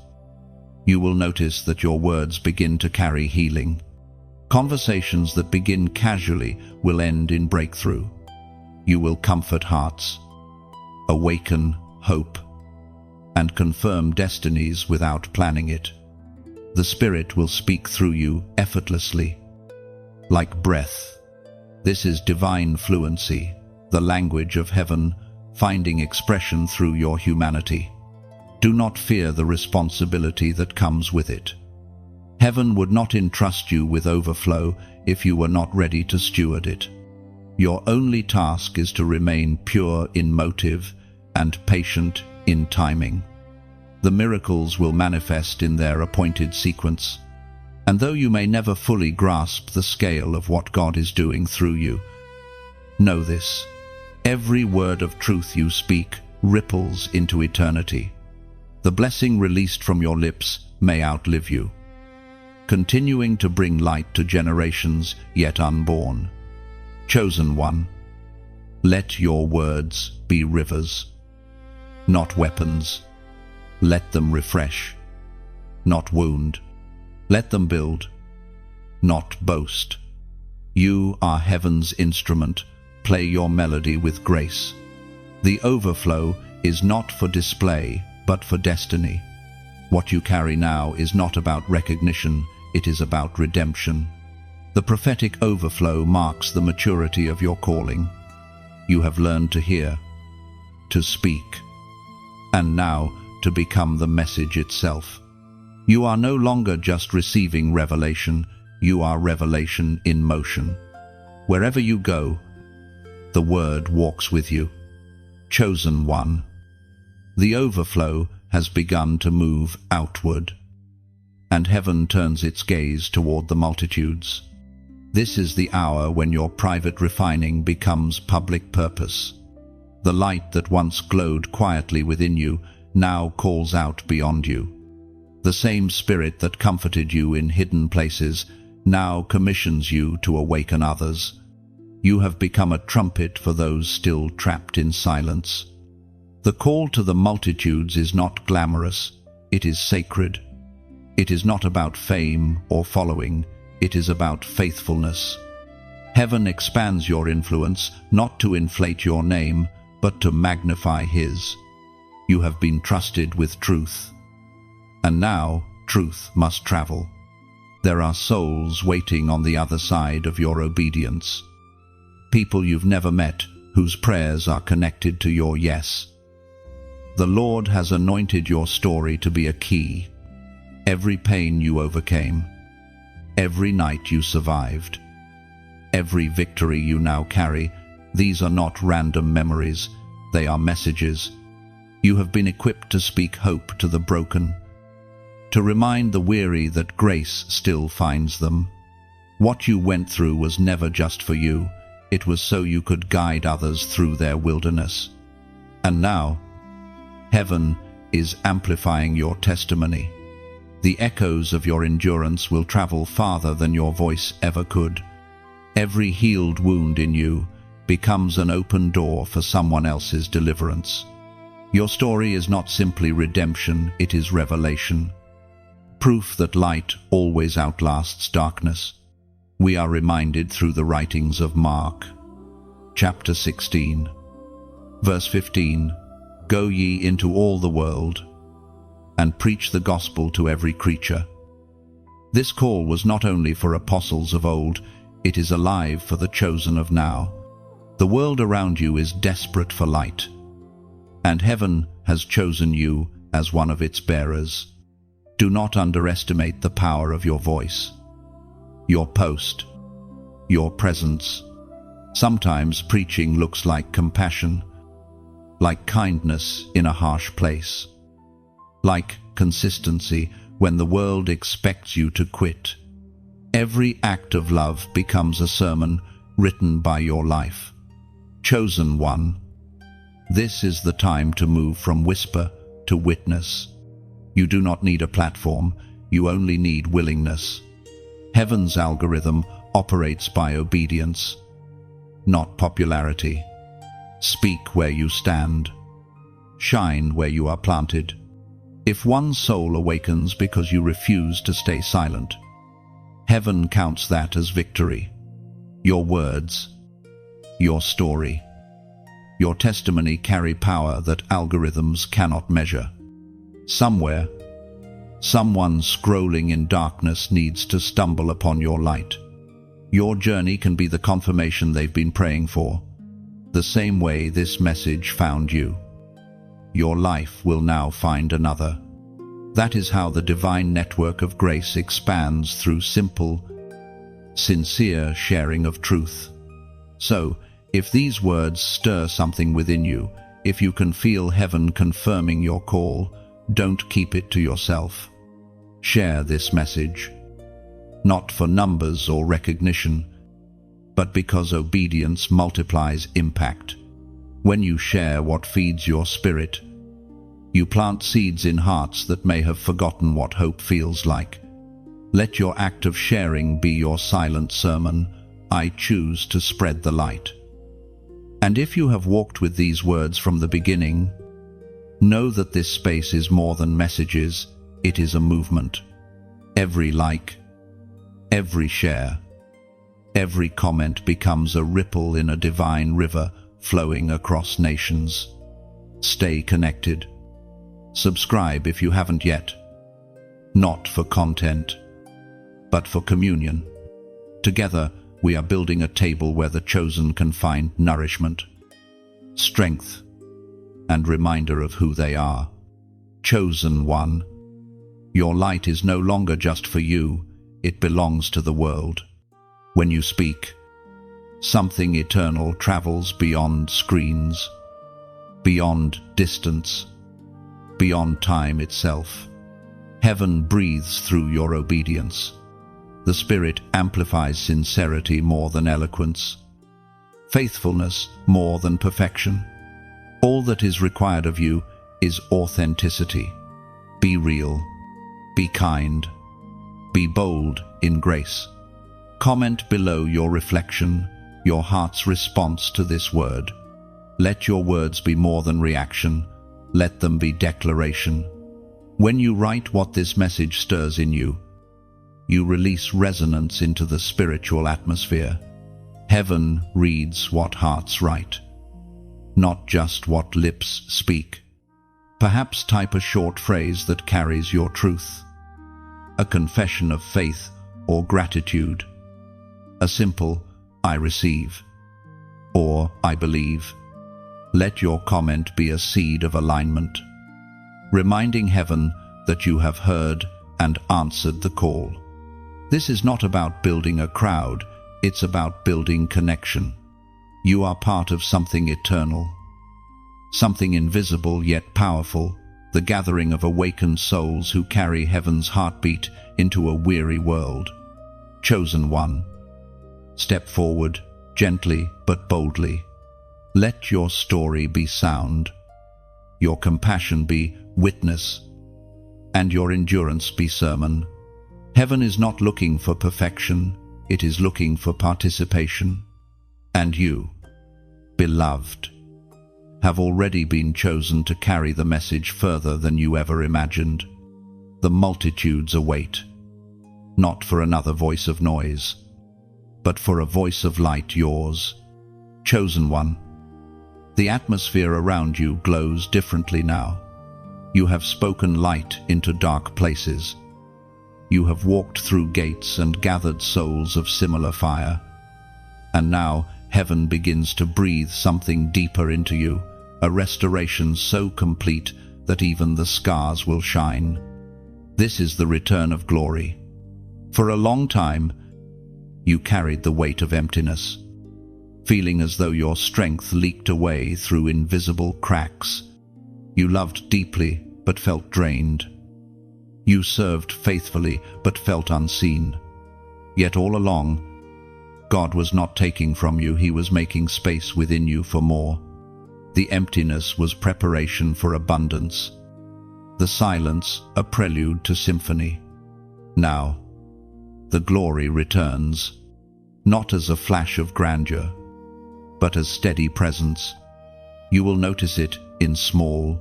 you will notice that your words begin to carry healing. Conversations that begin casually will end in breakthrough. You will comfort hearts, awaken hope, and confirm destinies without planning it. The Spirit will speak through you effortlessly, like breath. This is divine fluency, the language of heaven, finding expression through your humanity. Do not fear the responsibility that comes with it. Heaven would not entrust you with overflow if you were not ready to steward it. Your only task is to remain pure in motive and patient in timing. The miracles will manifest in their appointed sequence. And though you may never fully grasp the scale of what God is doing through you, know this: every word of truth you speak ripples into eternity. The blessing released from your lips may outlive you, continuing to bring light to generations yet unborn. Chosen one, let your words be rivers, not weapons. Let them refresh, not wound. Let them build, not boast. You are heaven's instrument. Play your melody with grace. The overflow is not for display, but for destiny. What you carry now is not about recognition, it is about redemption. The prophetic overflow marks the maturity of your calling. You have learned to hear, to speak, and now to become the message itself. You are no longer just receiving revelation, you are revelation in motion. Wherever you go, the word walks with you. Chosen one. The overflow has begun to move outward, and heaven turns its gaze toward the multitudes. This is the hour when your private refining becomes public purpose. The light that once glowed quietly within you now calls out beyond you. The same spirit that comforted you in hidden places now commissions you to awaken others. You have become a trumpet for those still trapped in silence. The call to the multitudes is not glamorous, it is sacred. It is not about fame or following, it is about faithfulness. Heaven expands your influence not to inflate your name, but to magnify His. You have been trusted with truth, and now truth must travel. There are souls waiting on the other side of your obedience. People you've never met, whose prayers are connected to your yes. The Lord has anointed your story to be a key. Every pain you overcame, every night you survived, every victory you now carry, these are not random memories, they are messages. You have been equipped to speak hope to the broken, to remind the weary that grace still finds them. What you went through was never just for you, it was so you could guide others through their wilderness. And now, heaven is amplifying your testimony. The echoes of your endurance will travel farther than your voice ever could. Every healed wound in you becomes an open door for someone else's deliverance. Your story is not simply redemption, it is revelation. Proof that light always outlasts darkness. We are reminded through the writings of Mark, chapter 16, verse 15, "Go ye into all the world, and preach the gospel to every creature." This call was not only for apostles of old, it is alive for the chosen of now. The world around you is desperate for light, and heaven has chosen you as one of its bearers. Do not underestimate the power of your voice, your post, your presence. Sometimes preaching looks like compassion, like kindness in a harsh place, like consistency when the world expects you to quit. Every act of love becomes a sermon written by your life. Chosen one, this is the time to move from whisper to witness. You do not need a platform, you only need willingness. Heaven's algorithm operates by obedience, not popularity. Speak where you stand. Shine where you are planted. If one soul awakens because you refuse to stay silent, heaven counts that as victory. Your words, your story, your testimony carry power that algorithms cannot measure. Somewhere, someone scrolling in darkness needs to stumble upon your light. Your journey can be the confirmation they've been praying for, the same way this message found you. Your life will now find another. That is how the divine network of grace expands through simple, sincere sharing of truth. So, if these words stir something within you, if you can feel heaven confirming your call, don't keep it to yourself. Share this message, not for numbers or recognition, but because obedience multiplies impact. When you share what feeds your spirit, you plant seeds in hearts that may have forgotten what hope feels like. Let your act of sharing be your silent sermon, "I choose to spread the light." And if you have walked with these words from the beginning, know that this space is more than messages, it is a movement. Every like, every share, every comment becomes a ripple in a divine river flowing across nations. Stay connected. Subscribe if you haven't yet. not for content, but for communion. Together, we are building a table where the chosen can find nourishment, strength, and reminder of who they are. Chosen one, your light is no longer just for you, it belongs to the world. When you speak, something eternal travels beyond screens, beyond distance, beyond time itself. Heaven breathes through your obedience. The Spirit amplifies sincerity more than eloquence, faithfulness more than perfection. All that is required of you is authenticity. Be real, be kind, be bold in grace. Comment below your reflection, your heart's response to this word. Let your words be more than reaction, let them be declaration. When you write what this message stirs in you, you release resonance into the spiritual atmosphere. Heaven reads what hearts write, not just what lips speak. Perhaps type a short phrase that carries your truth, a confession of faith or gratitude, a simple "I receive" or "I believe." Let your comment be a seed of alignment, reminding heaven that you have heard and answered the call. This is not about building a crowd, it's about building connection. You are part of something eternal, something invisible yet powerful, the gathering of awakened souls who carry heaven's heartbeat into a weary world. Chosen one, step forward, gently but boldly. Let your story be sound, your compassion be witness, and your endurance be sermon. Heaven is not looking for perfection, it is looking for participation. And you, beloved, have already been chosen to carry the message further than you ever imagined. The multitudes await, not for another voice of noise, but for a voice of light, yours. Chosen one, the atmosphere around you glows differently now. You have spoken light into dark places. You have walked through gates and gathered souls of similar fire. And now heaven begins to breathe something deeper into you, a restoration so complete that even the scars will shine. This is the return of glory. For a long time, you carried the weight of emptiness, feeling as though your strength leaked away through invisible cracks. You loved deeply, but felt drained. You served faithfully, but felt unseen. Yet all along, God was not taking from you, He was making space within you for more. The emptiness was preparation for abundance. The silence, a prelude to symphony. Now, the glory returns, not as a flash of grandeur, but as steady presence. You will notice it in small,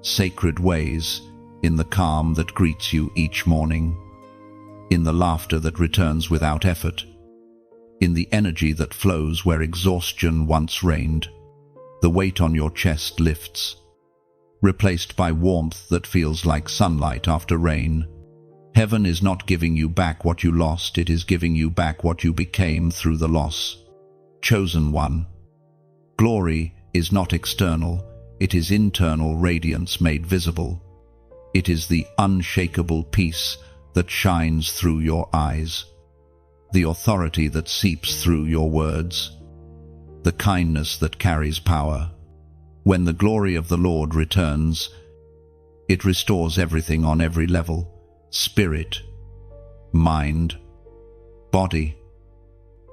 sacred ways, in the calm that greets you each morning, in the laughter that returns without effort, in the energy that flows where exhaustion once reigned. The weight on your chest lifts, replaced by warmth that feels like sunlight after rain. Heaven is not giving you back what you lost, it is giving you back what you became through the loss. Chosen one, glory is not external, it is internal radiance made visible. It is the unshakable peace that shines through your eyes, the authority that seeps through your words, the kindness that carries power. When the glory of the Lord returns, it restores everything on every level: spirit, mind, body,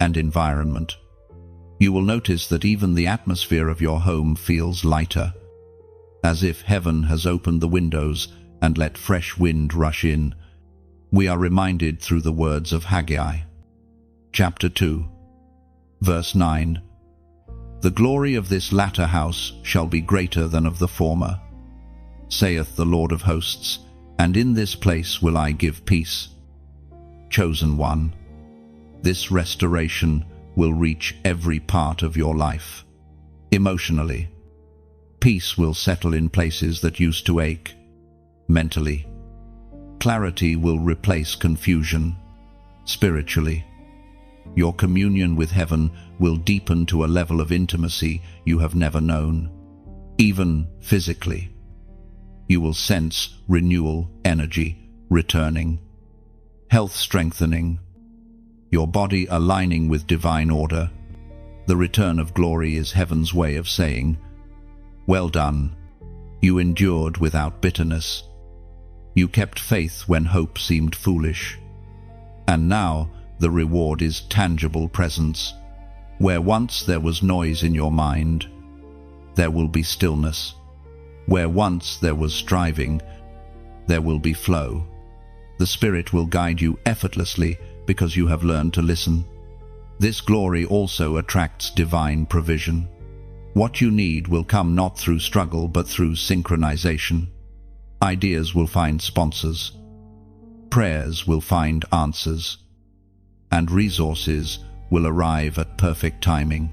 and environment. You will notice that even the atmosphere of your home feels lighter, as if heaven has opened the windows and let fresh wind rush in. We are reminded through the words of Haggai, chapter 2, verse 9, "The glory of this latter house shall be greater than of the former, saith the Lord of hosts, and in this place will I give peace." Chosen one, this restoration will reach every part of your life. Emotionally, peace will settle in places that used to ache. Mentally, clarity will replace confusion. Spiritually, your communion with heaven will deepen to a level of intimacy you have never known. Even physically, you will sense renewal, energy returning, health strengthening, your body aligning with divine order. The return of glory is heaven's way of saying, "Well done. You endured without bitterness. You kept faith when hope seemed foolish." And now the reward is tangible presence. Where once there was noise in your mind, there will be stillness. Where once there was striving, there will be flow. The Spirit will guide you effortlessly because you have learned to listen. This glory also attracts divine provision. What you need will come not through struggle but through synchronization. Ideas will find sponsors. Prayers will find answers. And resources will arrive at perfect timing.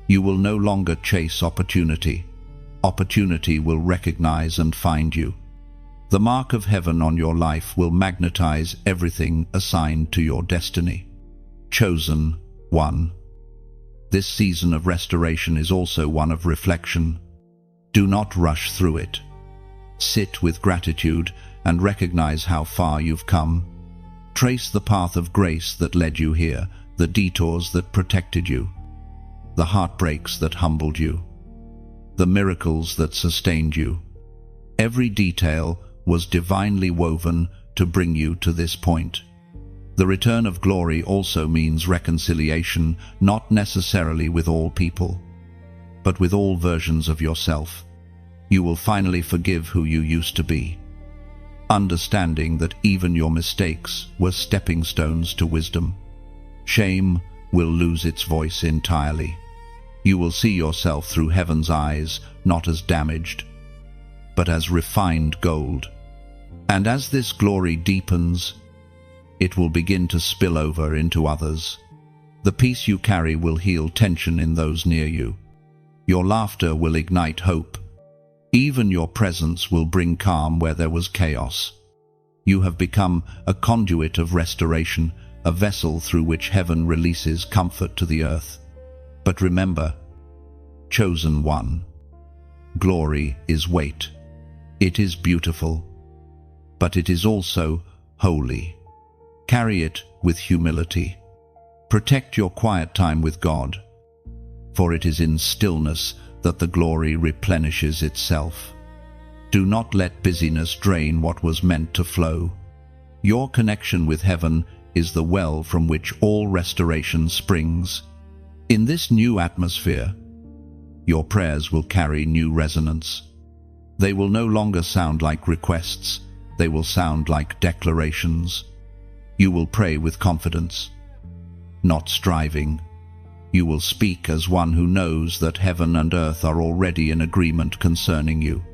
You will no longer chase opportunity. Opportunity will recognize and find you. The mark of heaven on your life will magnetize everything assigned to your destiny. Chosen one. This season of restoration is also one of reflection. Do not rush through it. Sit with gratitude and recognize how far you've come. Trace the path of grace that led you here, the detours that protected you, the heartbreaks that humbled you, the miracles that sustained you. Every detail was divinely woven to bring you to this point. The return of glory also means reconciliation, not necessarily with all people, but with all versions of yourself. You will finally forgive who you used to be, understanding that even your mistakes were stepping stones to wisdom. Shame will lose its voice entirely. You will see yourself through heaven's eyes, not as damaged, but as refined gold. And as this glory deepens, it will begin to spill over into others. The peace you carry will heal tension in those near you. Your laughter will ignite hope. Even your presence will bring calm where there was chaos. You have become a conduit of restoration, a vessel through which heaven releases comfort to the earth. But remember, chosen one, glory is weight. It is beautiful, but it is also holy. Carry it with humility. Protect your quiet time with God, for it is in stillness that the glory replenishes itself. Do not let busyness drain what was meant to flow. Your connection with heaven is the well from which all restoration springs. In this new atmosphere, your prayers will carry new resonance. They will no longer sound like requests, they will sound like declarations. You will pray with confidence, not striving. You will speak as one who knows that heaven and earth are already in agreement concerning you.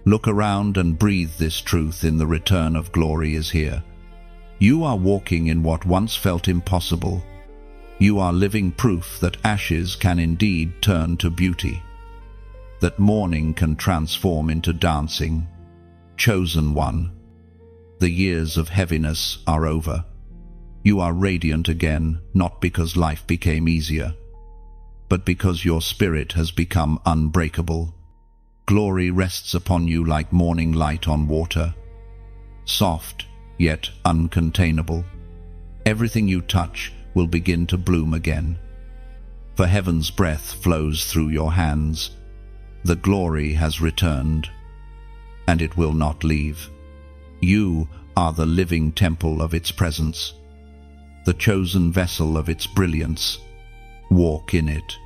Look around and breathe this truth: in the return of glory is here. You are walking in what once felt impossible. You are living proof that ashes can indeed turn to beauty, that mourning can transform into dancing. Chosen one, the years of heaviness are over. You are radiant again, not because life became easier, but because your spirit has become unbreakable. Glory rests upon you like morning light on water, soft yet uncontainable. Everything you touch will begin to bloom again, for heaven's breath flows through your hands. The glory has returned, and it will not leave. You are the living temple of its presence, the chosen vessel of its brilliance. Walk in it,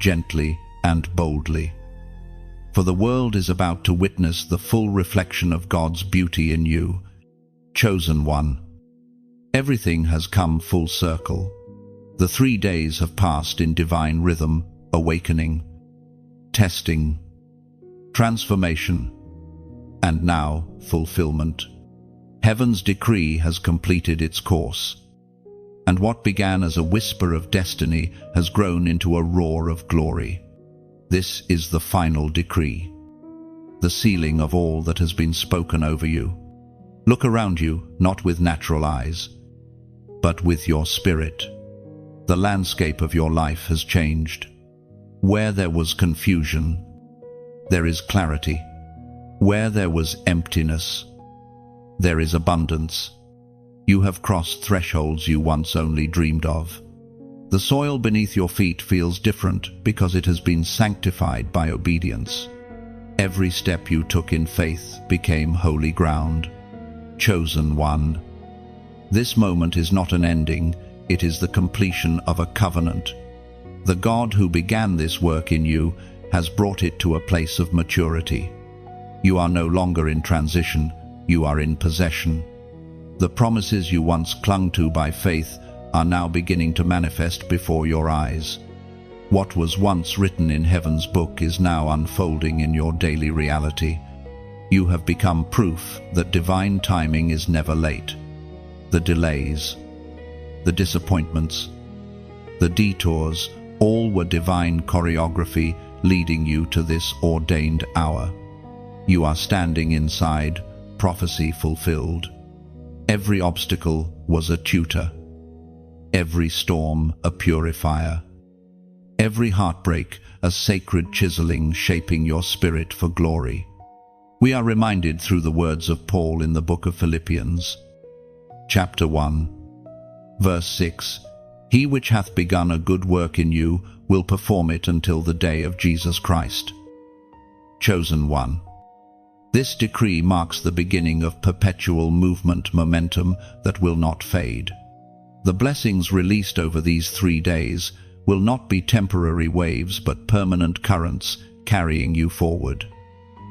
gently and boldly, for the world is about to witness the full reflection of God's beauty in you. Chosen one, everything has come full circle. The 3 days have passed in divine rhythm: awakening, testing, transformation, and now fulfillment. Heaven's decree has completed its course, and what began as a whisper of destiny has grown into a roar of glory. This is the final decree, the sealing of all that has been spoken over you. Look around you, not with natural eyes, but with your spirit. The landscape of your life has changed. Where there was confusion, there is clarity. Where there was emptiness, there is abundance. You have crossed thresholds you once only dreamed of. The soil beneath your feet feels different because it has been sanctified by obedience. Every step you took in faith became holy ground. Chosen one. This moment is not an ending, it is the completion of a covenant. The God who began this work in you has brought it to a place of maturity. You are no longer in transition, you are in possession. The promises you once clung to by faith are now beginning to manifest before your eyes. What was once written in heaven's book is now unfolding in your daily reality. You have become proof that divine timing is never late. The delays, the disappointments, the detours, all were divine choreography leading you to this ordained hour. You are standing inside prophecy fulfilled. Every obstacle was a tutor. Every storm a purifier. Every heartbreak a sacred chiseling shaping your spirit for glory. We are reminded through the words of Paul in the book of Philippians, chapter 1, verse 6, "He which hath begun a good work in you will perform it until the day of Jesus Christ." Chosen one. This decree marks the beginning of perpetual movement momentum that will not fade. The blessings released over these 3 days will not be temporary waves but permanent currents carrying you forward.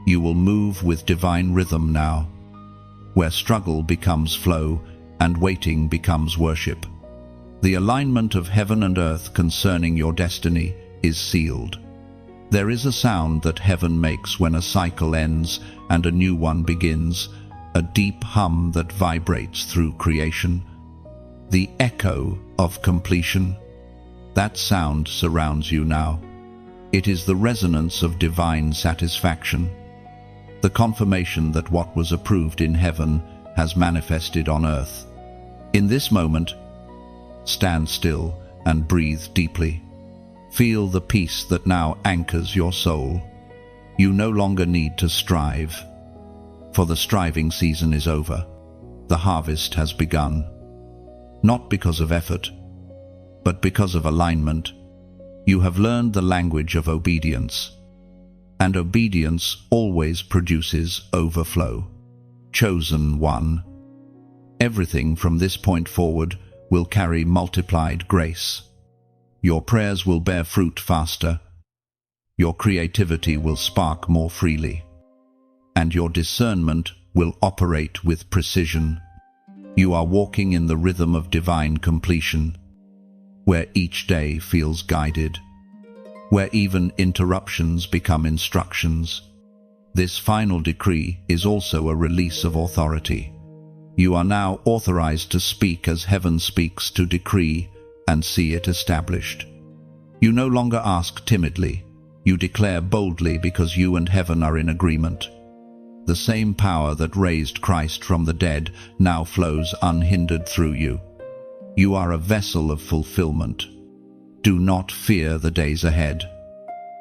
You will move with divine rhythm now, where struggle becomes flow and waiting becomes worship. The alignment of heaven and earth concerning your destiny is sealed. There is a sound that heaven makes when a cycle ends and a new one begins, a deep hum that vibrates through creation. The echo of completion. That sound surrounds you now. It is the resonance of divine satisfaction, the confirmation that what was approved in heaven has manifested on earth. In this moment, stand still and breathe deeply. Feel the peace that now anchors your soul. You no longer need to strive, for the striving season is over. The harvest has begun. Not because of effort, but because of alignment. You have learned the language of obedience, and obedience always produces overflow. Chosen one. Everything from this point forward will carry multiplied grace. Your prayers will bear fruit faster. Your creativity will spark more freely. And your discernment will operate with precision. You are walking in the rhythm of divine completion, where each day feels guided, where even interruptions become instructions. This final decree is also a release of authority. You are now authorized to speak as heaven speaks, to decree and see it established. You no longer ask timidly, you declare boldly because you and heaven are in agreement. The same power that raised Christ from the dead now flows unhindered through you. You are a vessel of fulfillment. Do not fear the days ahead.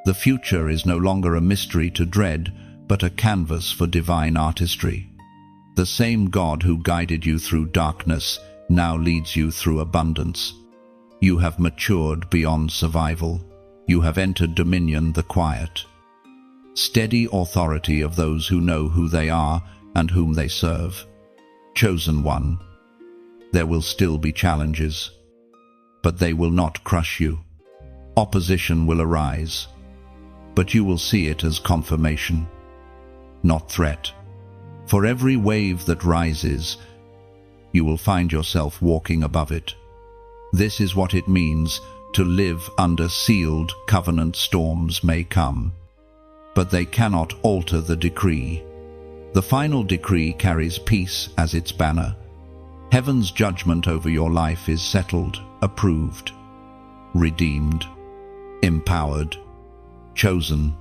The future is no longer a mystery to dread, but a canvas for divine artistry. The same God who guided you through darkness now leads you through abundance. You have matured beyond survival. You have entered dominion, the quiet, steady authority of those who know who they are and whom they serve. Chosen one. There will still be challenges, but they will not crush you. Opposition will arise, but you will see it as confirmation, not threat. For every wave that rises, you will find yourself walking above it. This is what it means to live under sealed covenant. Storms may come, but they cannot alter the decree. The final decree carries peace as its banner. Heaven's judgment over your life is settled, approved, redeemed, empowered, chosen.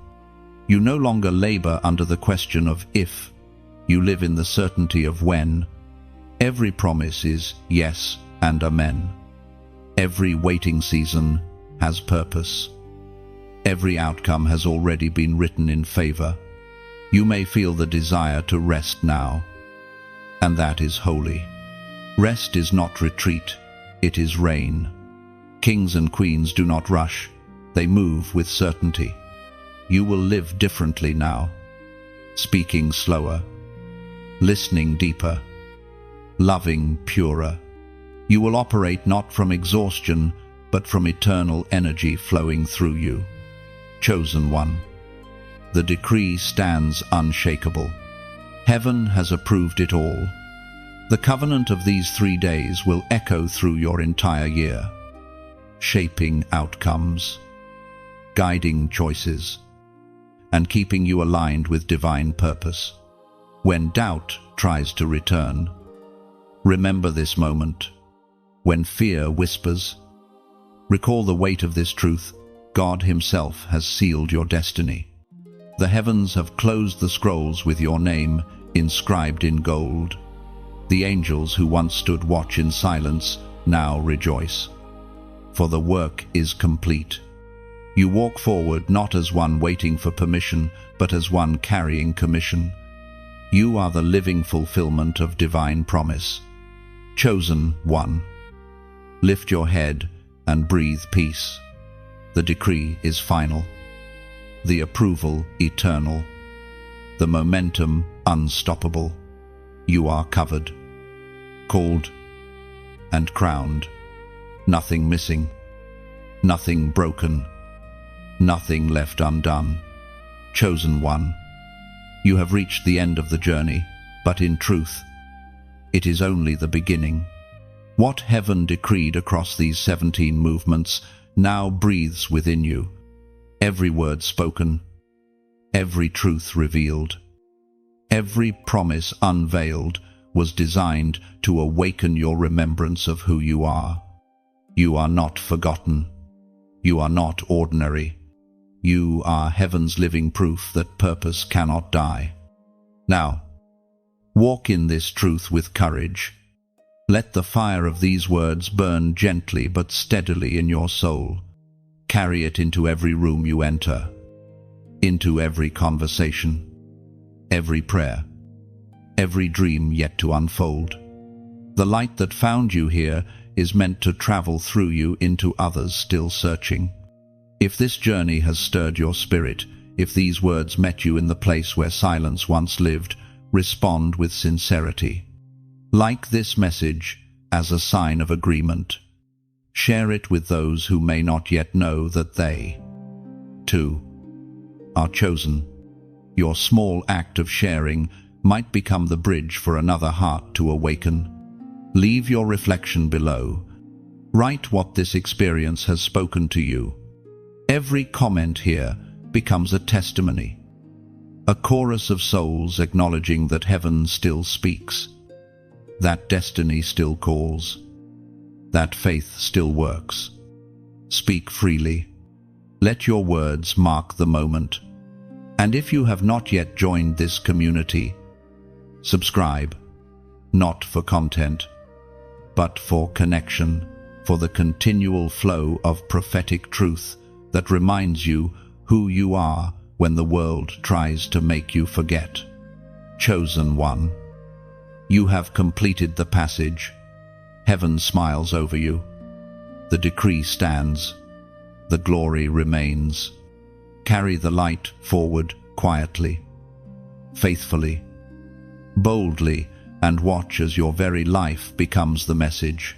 You no longer labor under the question of if, You live in the certainty of when. Every promise is yes and amen. Every waiting season has purpose. Every outcome has already been written in favor. You may feel the desire to rest now, and that is holy. Rest is not retreat, it is reign. Kings and queens do not rush, they move with certainty. You will live differently now, speaking slower, listening deeper, loving purer. You will operate not from exhaustion, but from eternal energy flowing through you. Chosen one. The decree stands unshakable. Heaven has approved it all. The covenant of these 3 days will echo through your entire year, shaping outcomes, guiding choices, and keeping you aligned with divine purpose. When doubt tries to return, remember this moment. When fear whispers, recall the weight of this truth. God Himself has sealed your destiny. The heavens have closed the scrolls with your name inscribed in gold. The angels who once stood watch in silence now rejoice, for the work is complete. You walk forward not as one waiting for permission, but as one carrying commission. You are the living fulfillment of divine promise. Chosen one. Lift your head and breathe peace. The decree is final. The approval eternal. The momentum unstoppable. You are covered, called, and crowned. Nothing missing, nothing broken, nothing left undone. Chosen one. You have reached the end of the journey, but in truth, it is only the beginning. What heaven decreed across these 17 movements now breathes within you. Every word spoken, every truth revealed, every promise unveiled was designed to awaken your remembrance of who you are. You are not forgotten. You are not ordinary. You are heaven's living proof that purpose cannot die. Now, walk in this truth with courage. Let the fire of these words burn gently but steadily in your soul. Carry it into every room you enter, into every conversation, every prayer, every dream yet to unfold. The light that found you here is meant to travel through you into others still searching. If this journey has stirred your spirit, if these words met you in the place where silence once lived, respond with sincerity. Like this message as a sign of agreement. Share it with those who may not yet know that they, too, are chosen. Your small act of sharing might become the bridge for another heart to awaken. Leave your reflection below. Write what this experience has spoken to you. Every comment here becomes a testimony, a chorus of souls acknowledging that heaven still speaks, that destiny still calls, that faith still works. Speak freely. Let your words mark the moment. And if you have not yet joined this community, subscribe, not for content, but for connection, for the continual flow of prophetic truth that reminds you who you are when the world tries to make you forget. Chosen one. You have completed the passage. Heaven smiles over you. The decree stands. The glory remains. Carry the light forward quietly, faithfully, boldly, and watch as your very life becomes the message.